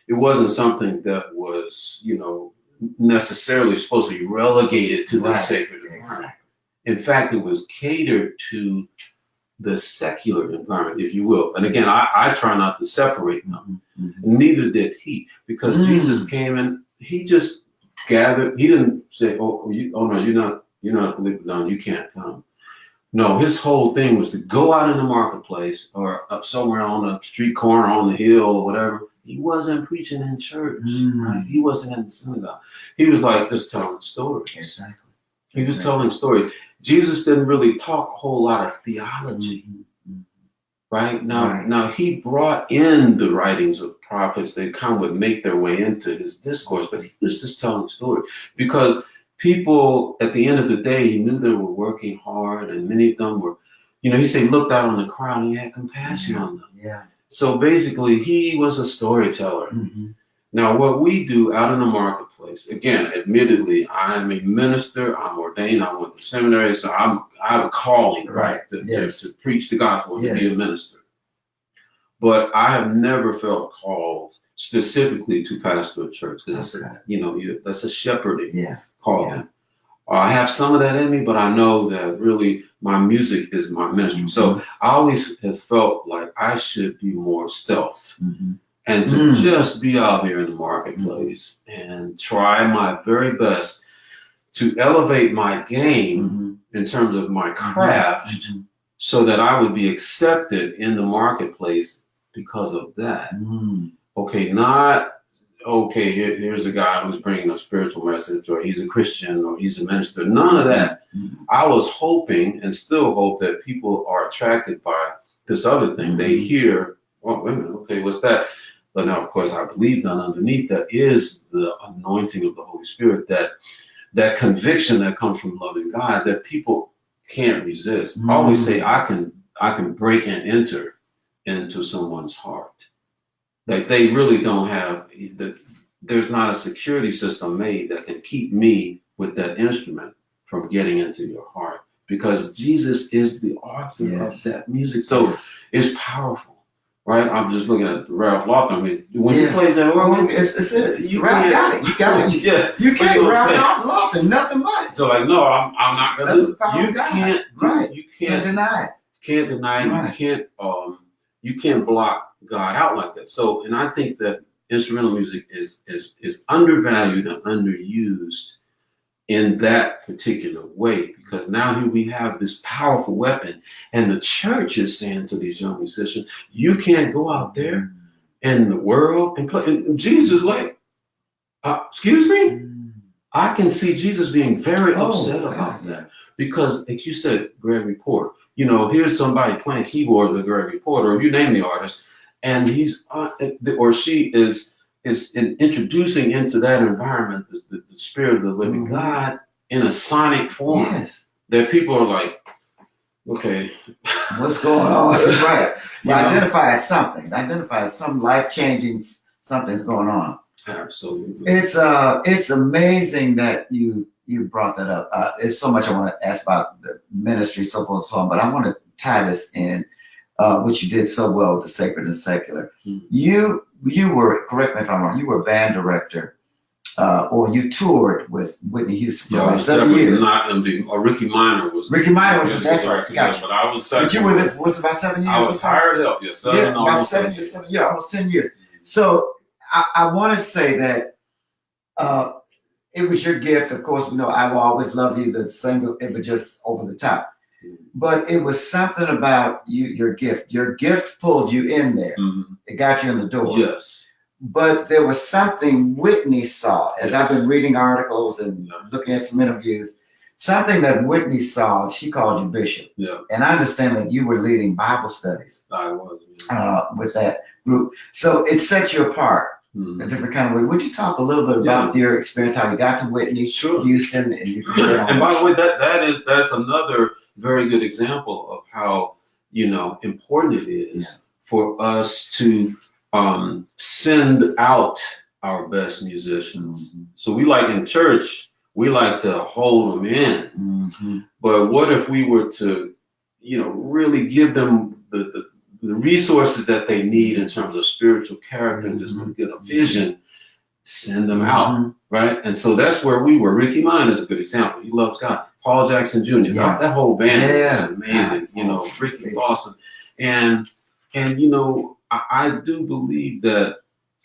wasn't something that was, necessarily supposed to be relegated to the sacred environment. In fact, it was catered to the secular environment, if you will. And again, I try not to separate them. Neither did he, because Jesus came and he just gathered. He didn't say, no, you're not a believer, no, you can't come. No, his whole thing was to go out in the marketplace or up somewhere on a street corner, on the hill or whatever. He wasn't preaching in church, right? He wasn't in the synagogue. He was like just telling stories. Exactly. He was telling stories. Jesus didn't really talk a whole lot of theology, right? Now he brought in the writings of prophets that kind of would make their way into his discourse, but he was just telling stories because people, at the end of the day, he knew they were working hard, and many of them were, he said, looked out on the crowd and he had compassion on them. Yeah. So basically, he was a storyteller. Now, what we do out in the marketplace, again, admittedly, I am a minister. I'm ordained. I went to seminary, so I have a calling, to preach the gospel, to be a minister. But I have never felt called specifically to pastor a church because that's a shepherding calling. I have some of that in me, but I know that really my music is my ministry. So I always have felt like I should be more stealth. And to just be out here in the marketplace and try my very best to elevate my game in terms of my craft so that I would be accepted in the marketplace because of that. Here's a guy who's bringing a spiritual message, or he's a Christian, or he's a minister. None of that. I was hoping and still hope that people are attracted by this other thing. They hear, oh, wait a minute, okay, what's that? But now, of course, I believe that underneath that is the anointing of the Holy Spirit, that conviction that comes from loving God that people can't resist. I always say I can break and enter into someone's heart. Like they really don't have, there's not a security system made that can keep me with that instrument from getting into your heart, because Jesus is the author of that music. So it's powerful. Right, I'm just looking at Ralph Lawson. I mean, when he plays that organ, it's it. Ralph got it. You got it. You can't Ralph Lawson nothing but. So like, no, I'm not gonna do it. You can't deny it. Can't deny it. You can't block God out like that. So, and I think that instrumental music is undervalued and underused in that particular way, because now here we have this powerful weapon, and the church is saying to these young musicians, you can't go out there in the world and play. And Jesus like, excuse me? I can see Jesus being very upset about that, because like you said, Gregory Porter, here's somebody playing keyboard with Gregory Porter, or you name the artist, and he's or she is introducing into that environment the spirit of the living God in a sonic form that people are like, okay, what's going on? Right. You identify as something. Identify as some life-changing something's going on. Absolutely. It's amazing that you brought that up. There's so much I want to ask about the ministry, so forth and so on, but I want to tie this in, which you did so well with the sacred and secular. You were, correct me if I'm wrong, you were a band director, or you toured with Whitney Houston for about 7 years. Ricky Minor was. Ricky Minor was, that's right. Gotcha. But I was. But you were there for about 7 years. I was hired help. Yes, about 7 years. Yeah, almost 10 years. So I want to say that it was your gift. Of course, I Will Always Love You. The single, it was just over the top. But it was something about your gift. Your gift pulled you in there. It got you in the door. Yes. But there was something Whitney saw, as I've been reading articles and looking at some interviews, something that Whitney saw. She called you Bishop. Yeah. And I understand that you were leading Bible studies. I was. With that group. So it set you apart. A different kind of way. Would you talk a little bit about your experience, how you got to Whitney, Houston, and you? And by the way, that's another very good example of how important it is for us to send out our best musicians. So we like in church, we like to hold them in. But what if we were to, really give them the resources that they need in terms of spiritual character and just to get a vision, send them out, right? And so that's where we were. Ricky Minor is a good example. He loves God. Paul Jackson Jr. That whole band was amazing. Ricky Lawson, and I do believe that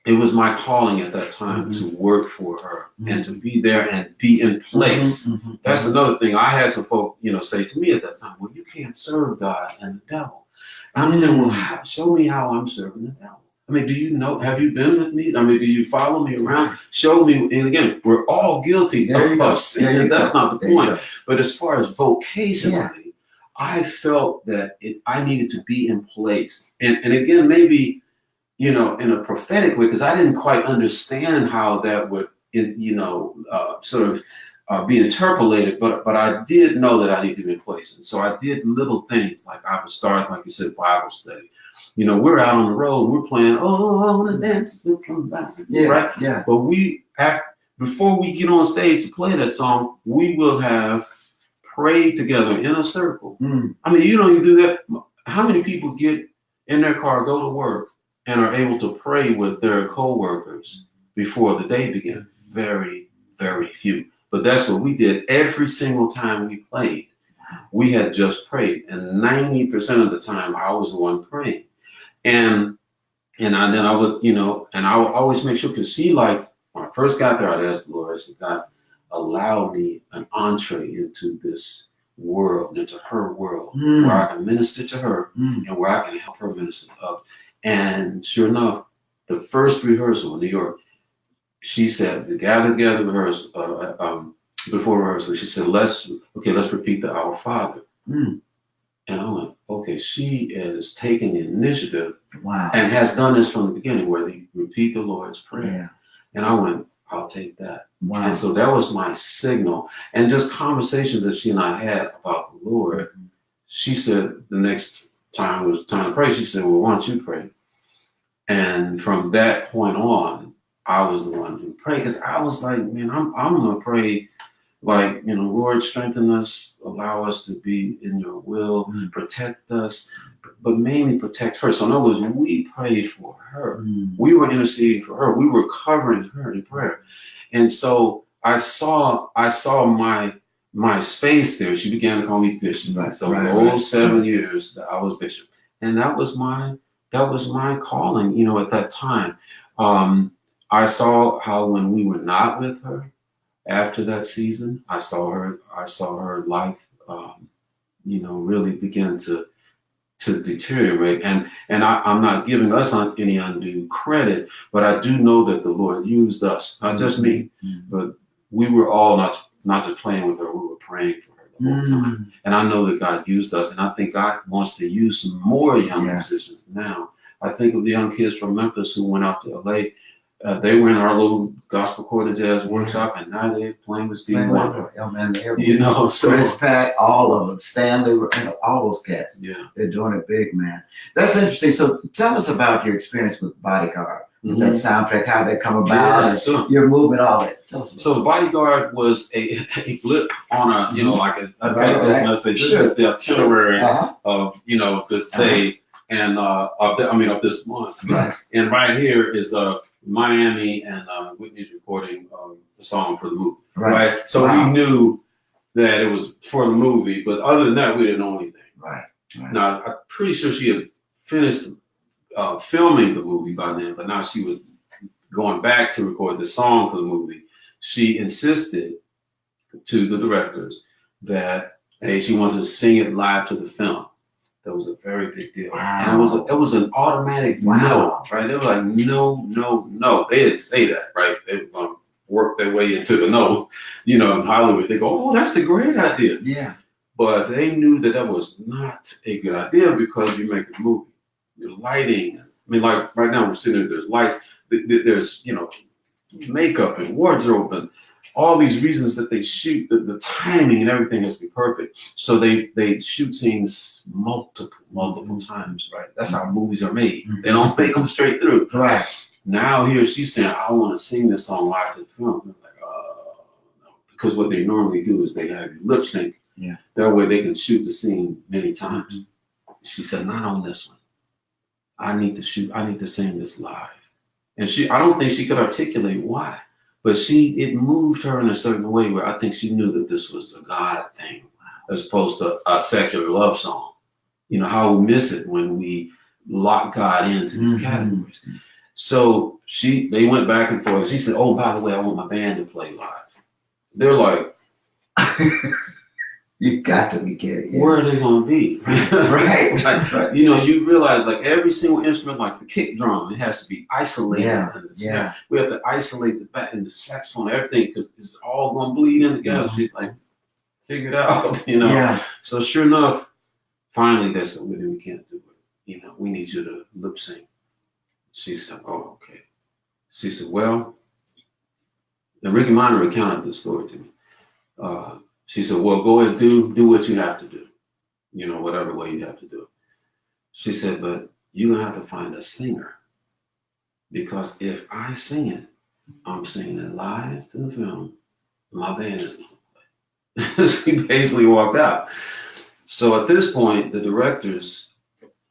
it was my calling at that time to work for her and to be there and be in place. That's another thing. I had some folks, say to me at that time, well, you can't serve God and the devil. And I'm saying, well, show me how I'm serving the devil. I mean, do you know, have you been with me? I mean, do you follow me around? Show me. And again, we're all guilty of sin. That's not the point. But as far as vocationally, I felt that I needed to be in place. And again, maybe, you know, in a prophetic way, because I didn't quite understand how that would, you know, sort of be interpolated, but I did know that I needed to be in place. And so I did little things, like I would start, like you said, Bible study. You know, we're out on the road, we're playing, oh, I want to dance with somebody, right? Yeah. But before we get on stage to play that song, we will have prayed together in a circle. I mean, you don't even do that. How many people get in their car, go to work, and are able to pray with their co-workers before the day begins? Very, very few. But that's what we did every single time we played. We had just prayed, and 90% of the time I was the one praying. And then I would, you know, and I would always make sure, because she, like, when I first got there, I'd ask the Lord, I said, God, allow me an entree into this world, into her world, where I can minister to her and where I can help her minister up. And sure enough, the first rehearsal in New York, she said, we gathered together before rehearsal. She said, let's repeat the Our Father. And I went, okay, she is taking the initiative and has done this from the beginning, where they repeat the Lord's Prayer. And I went, I'll take that. And so that was my signal. And just conversations that she and I had about the Lord. She said the next time it was time to pray, she said, well, why don't you pray? And from that point on, I was the one who prayed, because I was like, man, I'm going to pray, like, you know, Lord, strengthen us, allow us to be in your will, protect us, but mainly protect her. So in other words, we prayed for her. We were interceding for her. We were covering her in prayer. And so I saw my space there. She began to call me bishop. So the 7 years that I was bishop. And that was my calling, you know, at that time. I saw how when we were not with her after that season, I saw her life, you know, really begin to deteriorate. And I'm not giving us any undue credit, but I do know that the Lord used us, not just me, but we were all not just playing with her, we were praying for her the whole time. And I know that God used us, and I think God wants to use some more young musicians now. I think of the young kids from Memphis who went out to LA. They were in our little gospel choir jazz workshop, and now they're playing with Steve Wonder. You know, so Chris Pat, all of them, Stanley, you know, all those cats. Yeah, they're doing it big, man. That's interesting. So tell us about your experience with Bodyguard, that soundtrack, how that come about, your movement, all that. Tell us. So Bodyguard was a blip on a, you know, like a this is the itinerary of, you know, this day and of this month. And right here is Miami and Whitney's recording the song for the movie. Right. So we knew that it was for the movie, but other than that, we didn't know anything. Now, I'm pretty sure she had finished filming the movie by then, but now she was going back to record the song for the movie. She insisted to the directors that, hey, she wanted to sing it live to the film. That was a very big deal. And it was an automatic no, right? They were like, no. They didn't say that, right? They were going to work their way into the no. You know, in Hollywood, they go, oh, that's a great idea. Yeah. But they knew that was not a good idea, because you make a movie. The lighting, I mean, like right now we're sitting there, there's lights, there's, you know, makeup and wardrobe and all these reasons that they shoot, the timing and everything has to be perfect. So they shoot scenes multiple times, right? That's how movies are made. They don't make them straight through. Right. Now here she's saying, I want to sing this song live to the film. I'm like, no. Because what they normally do is they have you lip sync. Yeah. That way they can shoot the scene many times. She said, not on this one. I need to sing this live. And I don't think she could articulate why. But it moved her in a certain way where I think she knew that this was a God thing as opposed to a secular love song. You know, how we miss it when we lock God into these categories. So they went back and forth. She said, oh, by the way, I want my band to play live. They're like, You got to be kidding. Yeah. Where are they going to be? Right. Like, you know, you realize like every single instrument, like the kick drum, it has to be isolated. Yeah. We have to isolate the back and the saxophone, everything, because it's all going to bleed in together. Mm-hmm. She's like, figure it out, you know. Yeah. So sure enough, finally they said, we can't do it. You know, we need you to lip sync. She said, oh, okay. She said, well, and Ricky Minor recounted this story to me. She said, well, go ahead, do what you have to do. You know, whatever way you have to do it. She said, but you're going to have to find a singer. Because if I sing it, I'm singing it live to the film. My band is going to play. She basically walked out. So at this point, the directors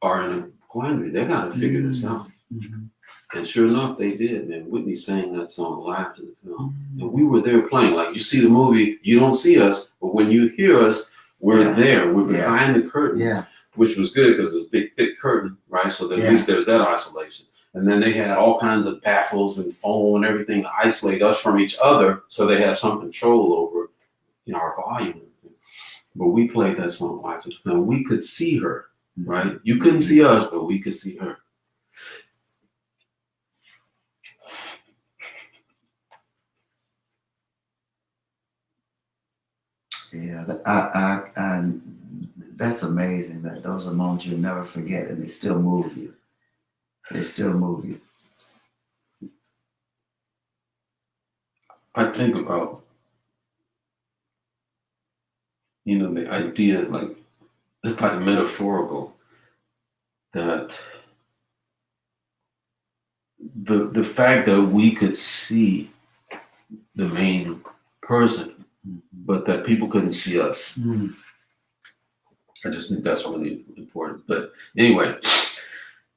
are in a quandary. They got to figure this out. Mm-hmm. And sure enough, they did, man. Whitney sang that song live to the film. And we were there playing. Like, you see the movie, you don't see us, but when you hear us, we're there. We're behind the curtain, which was good because it's a big, thick curtain, right? So that at least there's that isolation. And then they had all kinds of baffles and foam and everything to isolate us from each other so they had some control over, you know, our volume. But we played that song live to the film. We could see her, right? You couldn't see us, but we could see her. Yeah, that's amazing. That those are moments you'll never forget, and they still move you. They still move you. I think about, you know, the idea, like, it's like metaphorical, that the fact that we could see the main person, but that people couldn't see us. I just think that's really important. But anyway,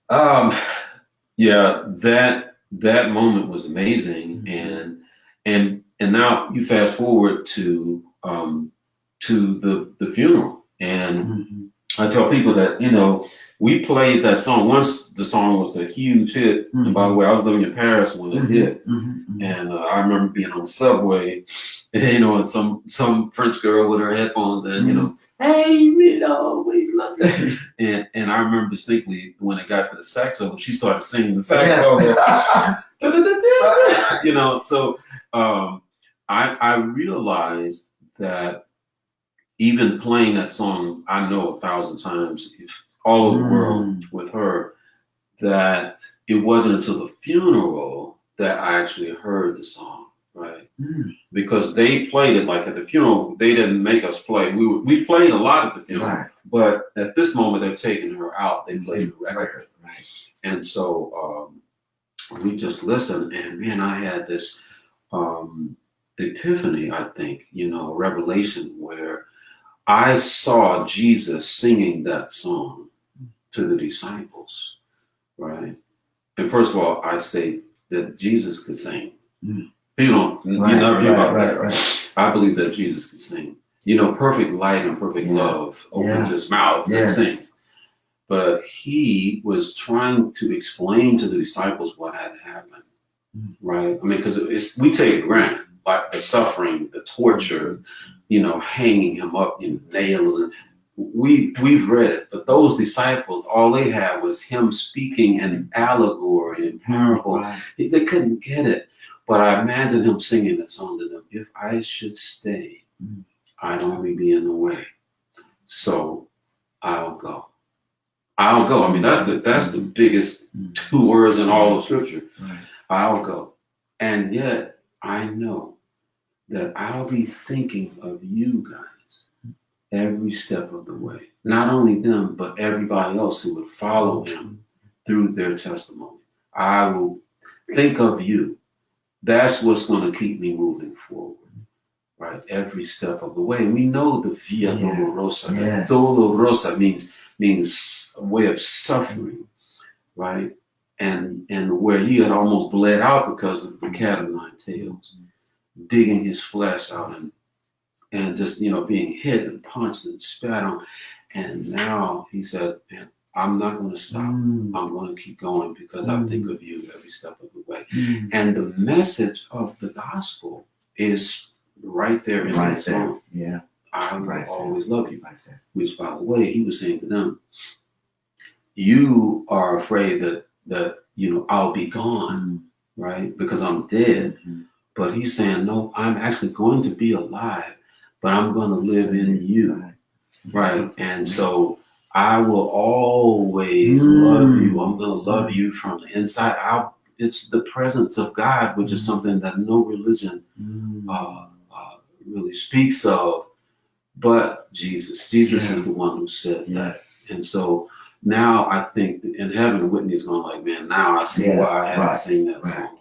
yeah, that moment was amazing, and now you fast forward to the funeral, and I tell people that, you know, we played that song once. The song was a huge hit, and by the way, I was living in Paris when it hit, and I remember being on the subway, and, you know, and some French girl with her headphones and, you know, hey, we always love you. And I remember distinctly when it got to the saxophone, she started singing the saxophone. You know, so I realized that even playing that song, I know 1,000 times, all over the world with her, that it wasn't until the funeral that I actually heard the song, right? Because they played it like at the funeral. They didn't make us play. We played a lot at the funeral, but at this moment they've taken her out. They played the record, right? And so we just listened, and man, I had this epiphany, I think, you know, revelation, where I saw Jesus singing that song to the disciples, right? And first of all, I say that Jesus could sing. People don't, you never hear about that. I believe that Jesus could sing. You know, perfect light and perfect love opens his mouth and sings. But he was trying to explain to the disciples what had happened, right? I mean, because we take it for granted, like the suffering, the torture, you know, hanging him up in nails. We've read it, but those disciples, all they had was him speaking in allegory and parable. They couldn't get it. But I imagine him singing that song to them. If I should stay, I'd only be in the way. So I'll go. I'll go. I mean, that's the biggest two words in all of Scripture. I'll go. And yet I know that I'll be thinking of you guys every step of the way. Not only them, but everybody else who would follow him through their testimony. I will think of you. That's what's going to keep me moving forward, right? Every step of the way. We know the Via Dolorosa. Dolorosa means a way of suffering, right? And where he had almost bled out because of the cat of nine tails, digging his flesh out and just, you know, being hit and punched and spat on. And now he says, man, I'm not going to stop. I'm going to keep going because I think of you every step of the way. And the message of the gospel is right there in that song. I will always love you. Which, by the way, he was saying to them, you are afraid that I'll be gone, right? Because I'm dead. But he's saying, no, I'm actually going to be alive, but I'm going to live in you, right? And so I will always love you. I'm going to love you from the inside out. It's the presence of God, which is something that no religion really speaks of, but Jesus. Jesus is the one who said that. And so now I think in heaven, Whitney's going like, man, now I see why I had to sing that song.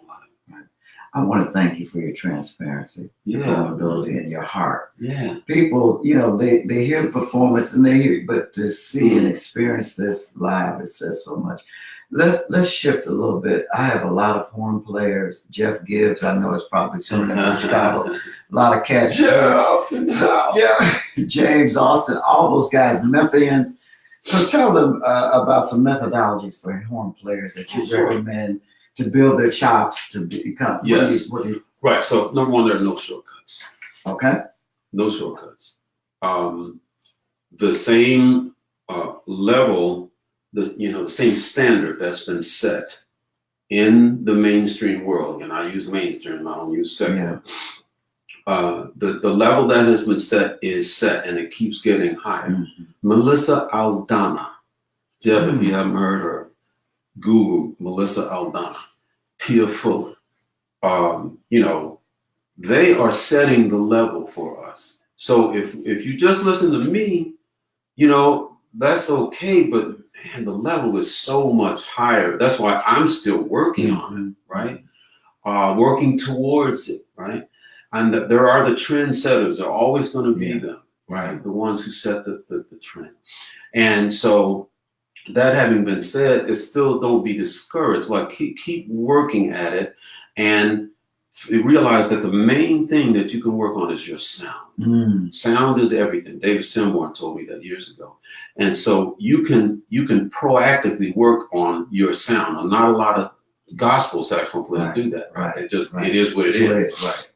I want to thank you for your transparency, your vulnerability, and your heart. Yeah. People, they hear the performance and they hear, but to see and experience this live, it says so much. Let's shift a little bit. I have a lot of horn players. Jeff Gibbs, I know, is probably tuning in from Chicago. A lot of cats. Jeff, James Austin, all those guys, Memphians. So tell them about some methodologies for horn players that you recommend to build their chops to become. Right. So number one, there are no shortcuts. Okay. No shortcuts. The same level, the same standard that's been set in the mainstream world, and I use mainstream, I don't use secular. The level that has been set is set, and it keeps getting higher. Melissa Aldana, Jeff, if you haven't heard her, Google Melissa Aldana, Tia Fuller. They are setting the level for us. So if you just listen to me, that's okay, but man, the level is so much higher. That's why I'm still working on it, right? Working towards it, right? And there are the trendsetters. There are always going to be them, right? The ones who set the trend. And so that having been said, it's still, don't be discouraged. Like keep working at it, and realize that the main thing that you can work on is your sound. Sound is everything. David Sanborn told me that years ago. And so you can proactively work on your sound. And not a lot of gospel saxophone players do that, right? It is what it is. Right.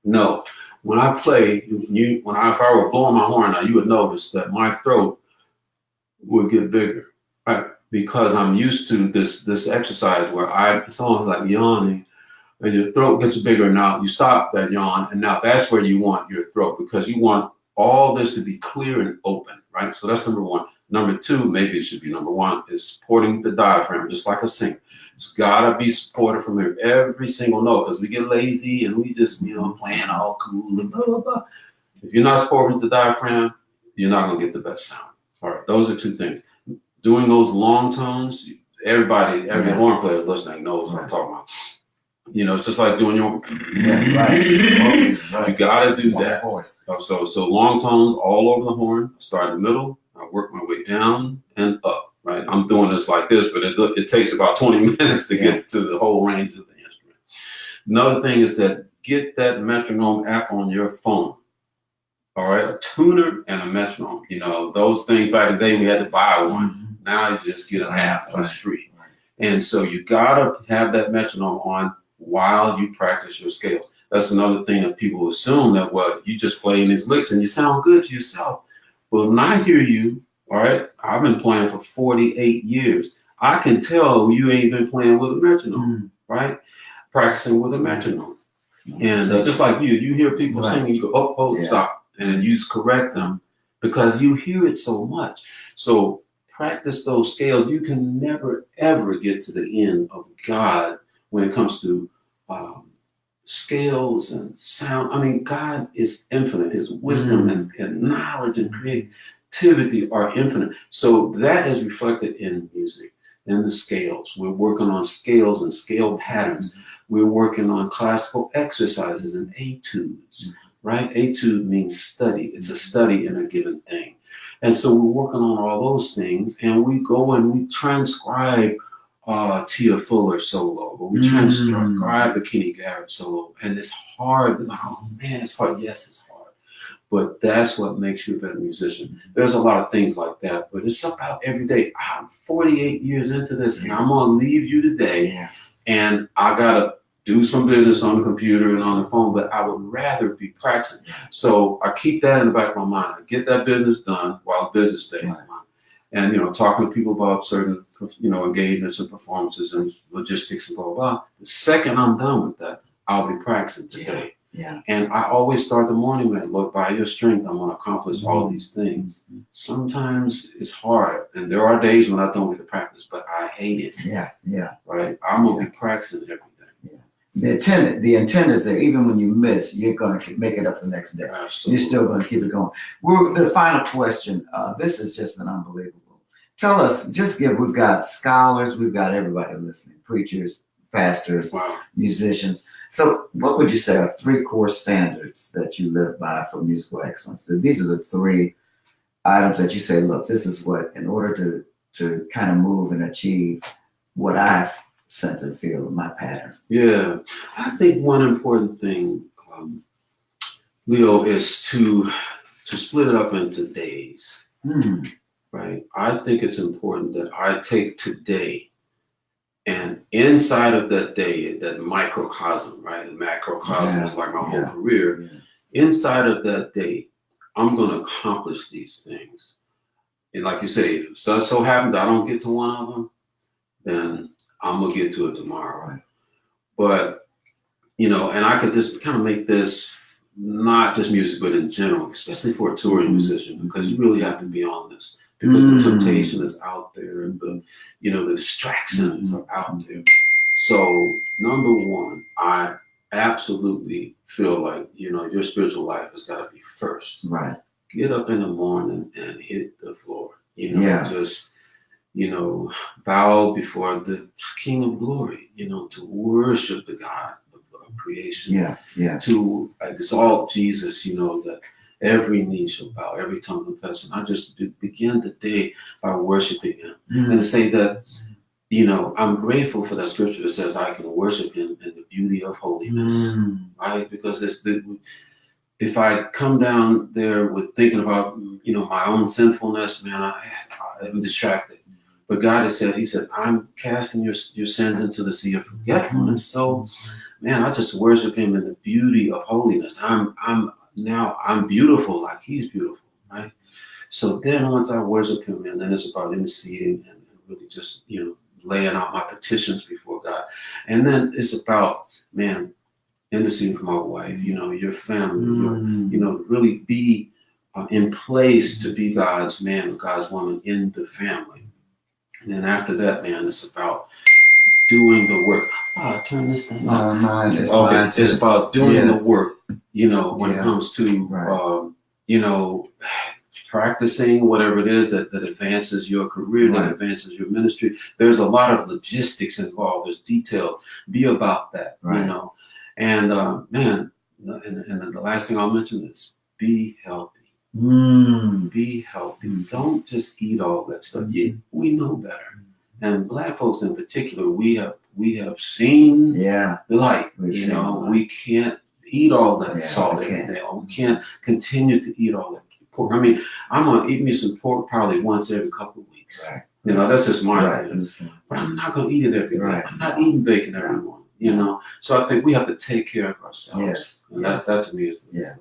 No, when I play, if I were blowing my horn now, you would notice that my throat would get bigger. Right, because I'm used to this exercise where it's almost like yawning, and your throat gets bigger. Now you stop that yawn, and now that's where you want your throat, because you want all this to be clear and open, right? So that's number one. Number two, maybe it should be number one, is supporting the diaphragm, just like a singer. It's gotta be supported from every single note, because we get lazy and we just playing all cool and blah blah blah. If you're not supporting the diaphragm, you're not gonna get the best sound. All right, those are two things. Doing those long tones, every horn player listening knows what I'm talking about. It's just like doing your You gotta do that. So long tones all over the horn. I start in the middle, I work my way down and up. Right, I'm doing this like this, but it takes about 20 minutes to get to the whole range of the instrument. Another thing is that get that metronome app on your phone. All right, a tuner and a metronome. Those things back in the day we had to buy one. Now you just get an app that's free. And so you gotta have that metronome on while you practice your scales. That's another thing that people assume, that you just playing these licks and you sound good to yourself. But when I hear you, all right, I've been playing for 48 years. I can tell you ain't been playing with a metronome, right? Practicing with a metronome. And just like you hear people singing, you go, oh, stop. And you just correct them because you hear it so much. So practice those scales. You can never, ever get to the end of God when it comes to scales and sound. I mean, God is infinite. His wisdom and knowledge and creativity are infinite. So that is reflected in music, in the scales. We're working on scales and scale patterns. We're working on classical exercises and etudes, right? Etude means study. It's a study in a given thing. And so we're working on all those things, and we go and we transcribe Tia Fuller solo, or we transcribe the Kenny Garrett solo. And it's hard. Oh man, it's hard. Yes, it's hard. But that's what makes you a better musician. There's a lot of things like that, but it's about every day. I'm 48 years into this, and I'm gonna leave you today, and I gotta do some business on the computer and on the phone, but I would rather be practicing. So I keep that in the back of my mind. I get that business done while business day. Right. And, talking to people about certain, engagements and performances and logistics and blah, blah, blah. The second I'm done with that, I'll be practicing today. Yeah. And I always start the morning with, look, by your strength, I'm going to accomplish all these things. Sometimes it's hard. And there are days when I don't get to practice, but I hate it. Yeah. Right? I'm going to be practicing every day. The intent is that even when you miss, you're going to make it up the next day. Absolutely. You're still going to keep it going. The final question. This has just been unbelievable. Tell us, we've got scholars, we've got everybody listening, preachers, pastors, musicians. So what would you say are 3 core standards that you live by for musical excellence? These are the 3 items that you say, look, this is what, in order to kind of move and achieve what I sense and feel in my pattern. Yeah, I think one important thing, Leo, is to split it up into days. Right? I think it's important that I take today, and inside of that day, that microcosm, right? The macrocosm is like my whole career. Yeah. Inside of that day, I'm going to accomplish these things. And like you say, if so happens I don't get to one of them, then I'm going to get to it tomorrow. Right. But, and I could just kind of make this not just music, but in general, especially for a touring musician, because you really have to be on this. Because the temptation is out there, and the distractions are out there. So number one, I absolutely feel like, your spiritual life has got to be first. Right. Get up in the morning and hit the floor. Just, bow before the King of Glory, to worship the God of creation. Yeah. To exalt Jesus, that every knee shall bow, every tongue confess. And I just begin the day by worshiping him. And to say that, I'm grateful for that scripture that says I can worship him in the beauty of holiness, right? Because if I come down there with thinking about, my own sinfulness, man, I'm distracted. But God has said, he said, I'm casting your sins into the sea of forgetfulness. So, man, I just worship him in the beauty of holiness. I'm beautiful like he's beautiful, right? So then once I worship him, and then it's about interceding and really just, laying out my petitions before God. And then it's about, man, interceding for my wife, your family, really be in place to be God's man or God's woman in the family. And then after that, man, it's about doing the work. Turn this thing off. It's about doing the work, when it comes to, practicing whatever it is that advances your career, that advances your ministry. There's a lot of logistics involved. There's details. Be about that, And man, and the last thing I'll mention is be healthy. Be healthy. Don't just eat all that stuff. We know better. And Black folks in particular, we have seen the light. We can't eat all that salt every day. We can't continue to eat all that pork. I mean, I'm gonna eat me some pork probably once every couple of weeks. Right. That's just my opinion. But I'm not gonna eat it every day. I'm not eating bacon every morning. So I think we have to take care of ourselves. And that to me is the last.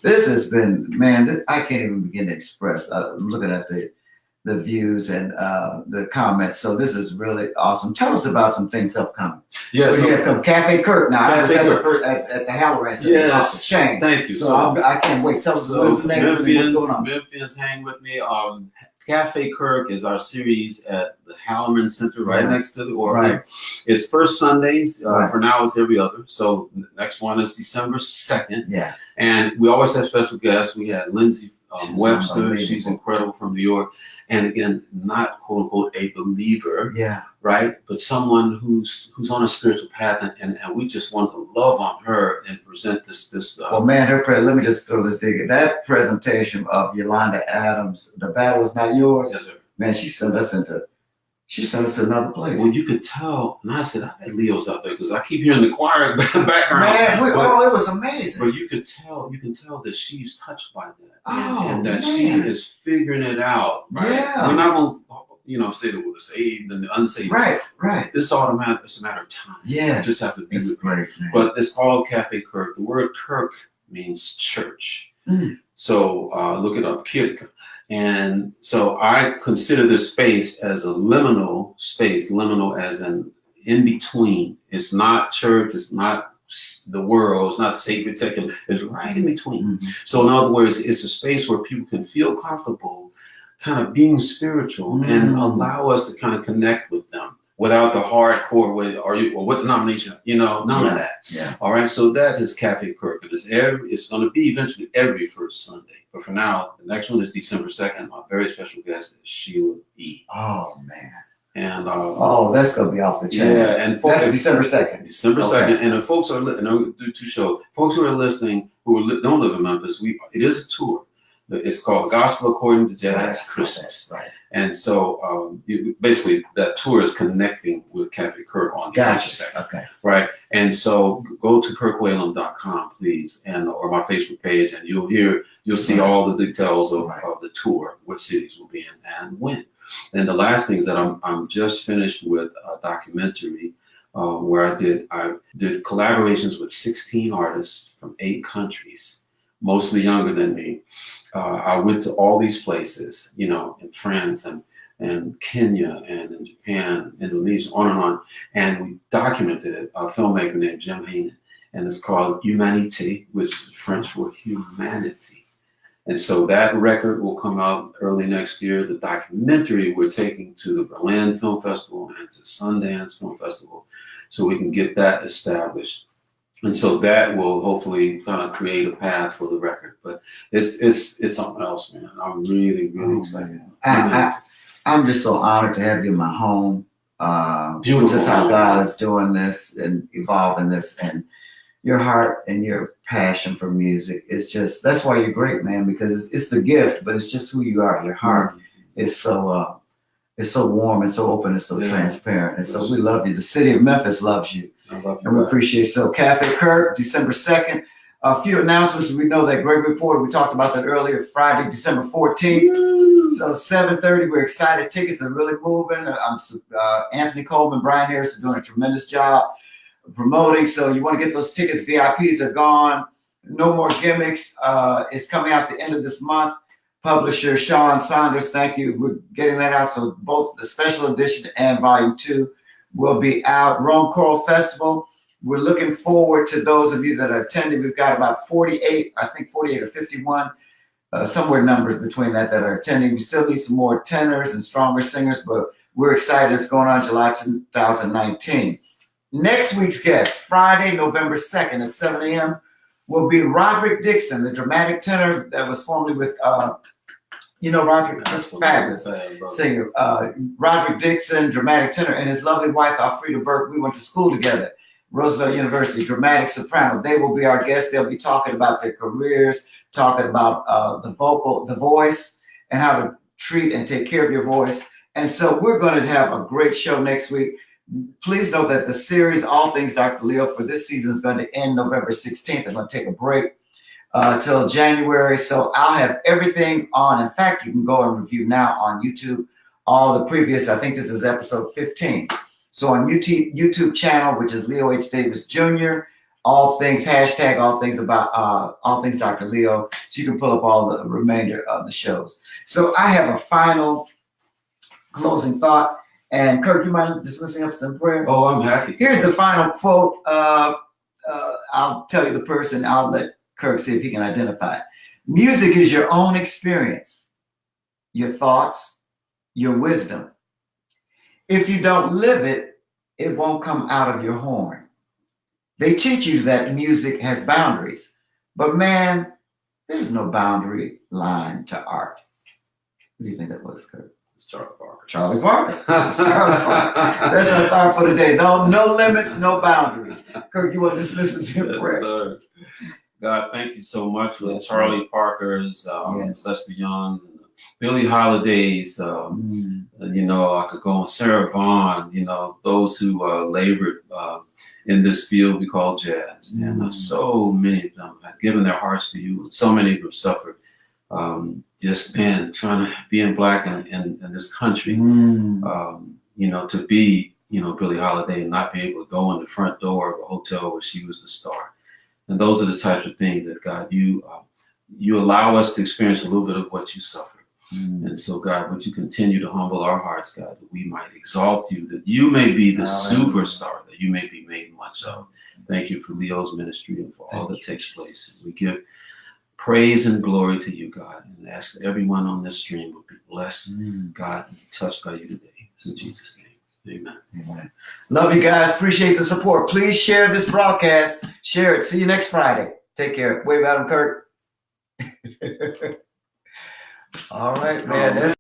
This has been, man, I can't even begin to express. Looking at the views and the comments. So this is really awesome. Tell us about some things upcoming. Yes. From Cafe Kirk. Now, I was at the Halloran Center. Yes. Off the chain. Thank you. So I can't wait. Tell us what's next. What's going on. Memphians, hang with me. Cafe Kirk is our series at the Halloran Center right next to the Orpheum. Right. It's first Sundays. For now, it's every other. So the next one is December 2nd. Yeah. And we always have special guests. We had Lindsay Webster, she's incredible, from New York, and again, not quote unquote a believer, right, but someone who's on a spiritual path, and we just want to love on her and present this. Well, man, let me just throw this dig. That presentation of Yolanda Adams, "The Battle Is Not Yours," yes, sir. Man, she sent us to another place. Well, you could tell, and I said, I bet Leo's out there because I keep hearing the choir background. Man, it was amazing. But you can tell that she's touched by that, and that she is figuring it out. Right? Yeah. We're not going to say that we're saved and the unsaved. Right. It's automatic. It's a matter of time. Yeah. You just have to be with great. But it's called Cafe Kirk. The word Kirk means church. So look it up, Kirk. And so I consider this space as a liminal space, liminal as in between. It's not church, it's not the world, it's not sacred, secular, it's right in between. So in other words, it's a space where people can feel comfortable kind of being spiritual and allow us to kind of connect with them without the hardcore way, or what denomination, none of that. Yeah. All right, so that is Cafe Kirk. It's going to be eventually every first Sunday. But for now, the next one is December 2nd. My very special guest is Sheila E. Oh, man. And that's going to be off the chain. Yeah, and folks, that's December 2nd. December 2nd. And if folks are listening, I'll do 2 shows. Folks who are listening don't live in Memphis, it is a tour. It's called Gospel According to Jazz Christmas. Right. And so basically that tour is connecting with Cafe Kirk on December 2nd. Okay. Right. And so go to kirkwhalum.com, please, or my Facebook page, and you'll see all the details of the tour, what cities will be in and when. And the last thing is that I'm just finished with a documentary where I did collaborations with 16 artists from 8 countries, mostly younger than me. I went to all these places, in France and Kenya and in Japan, Indonesia, on. And we documented it, a filmmaker named Jim Haynen. And it's called Humanité, which is French for humanity. And so that record will come out early next year. The documentary we're taking to the Berlin Film Festival and to Sundance Film Festival so we can get that established. And so that will hopefully kind of create a path for the record. But it's something else, man. I'm really, really excited. I'm just so honored to have you in my home. Beautiful. Just how God is doing this and evolving this, and your heart and your passion for music. That's why you're great, man, because it's the gift, but it's just who you are. Your heart is so warm and so open and so transparent. And so we love you. The city of Memphis loves you. I love you. And we appreciate it. So Cafe Kirk, December 2nd. A few announcements. We know that Greg Reporter, we talked about that earlier, Friday, December 14th. So 7:30, we're excited. Tickets are really moving. Anthony Coleman, Brian Harris are doing a tremendous job promoting. So you want to get those tickets. VIPs are gone. No more gimmicks. It's coming out the end of this month. Publisher Sean Saunders, thank you. We're getting that out. So both the special edition and volume 2 will be out. Rome Choral Festival. We're looking forward to those of you that are attending. We've got about 48 or 51, somewhere numbers between that are attending. We still need some more tenors and stronger singers, but we're excited. It's going on July 2019. Next week's guest, Friday, November 2nd at 7 a.m., will be Roderick Dixon, the dramatic tenor that was formerly with, Roderick, this fabulous singer. Roderick Dixon, dramatic tenor, and his lovely wife, Alfreda Burke. We went to school together, Roosevelt University, dramatic soprano. They will be our guests. They'll be talking about their careers, talking about the voice, and how to treat and take care of your voice. And so we're going to have a great show next week. Please know that the series, All Things Dr. Leo, for this season is going to end November 16th. I'm going to take a break till January. So I'll have everything on. In fact, you can go and review now on YouTube all the previous, I think this is episode 15. So on YouTube channel, which is Leo H. Davis Jr., all things, hashtag all things Dr. Leo. So you can pull up all the remainder of the shows. So I have a final closing thought. And Kirk, you mind dismissing us in prayer? Oh, I'm happy. Here's the final quote. I'll tell you the person. I'll let Kirk see if he can identify it. Music is your own experience, your thoughts, your wisdom. If you don't live it, it won't come out of your horn. They teach you that music has boundaries, but man, there's no boundary line to art. What do you think that was, Kirk? Charlie Parker. That's our thought for today. No limits, no boundaries. Kirk, you want to dismiss us in prayer? Sir. God, thank you so much for the Charlie Parkers, Lester Youngs, and Billie Holidays. I could go on, Sarah Vaughan. Those who labored in this field we call jazz, and so many of them have given their hearts to you. So many of them suffered just man, trying to being black in this country, to be, Billie Holiday and not be able to go in the front door of a hotel where she was the star. And those are the types of things that God, you allow us to experience a little bit of what you suffered. And so, God, would you continue to humble our hearts, God, that we might exalt you, that you may be the superstar, that you may be made much of. Thank you for Leo's ministry and for all that takes place. And we give praise and glory to you, God, and ask everyone on this stream will be blessed, God, and touched by you today. In Jesus' name, amen. Amen. Love you guys. Appreciate the support. Please share this broadcast. Share it. See you next Friday. Take care. Wave at him, Kirk. All right, man.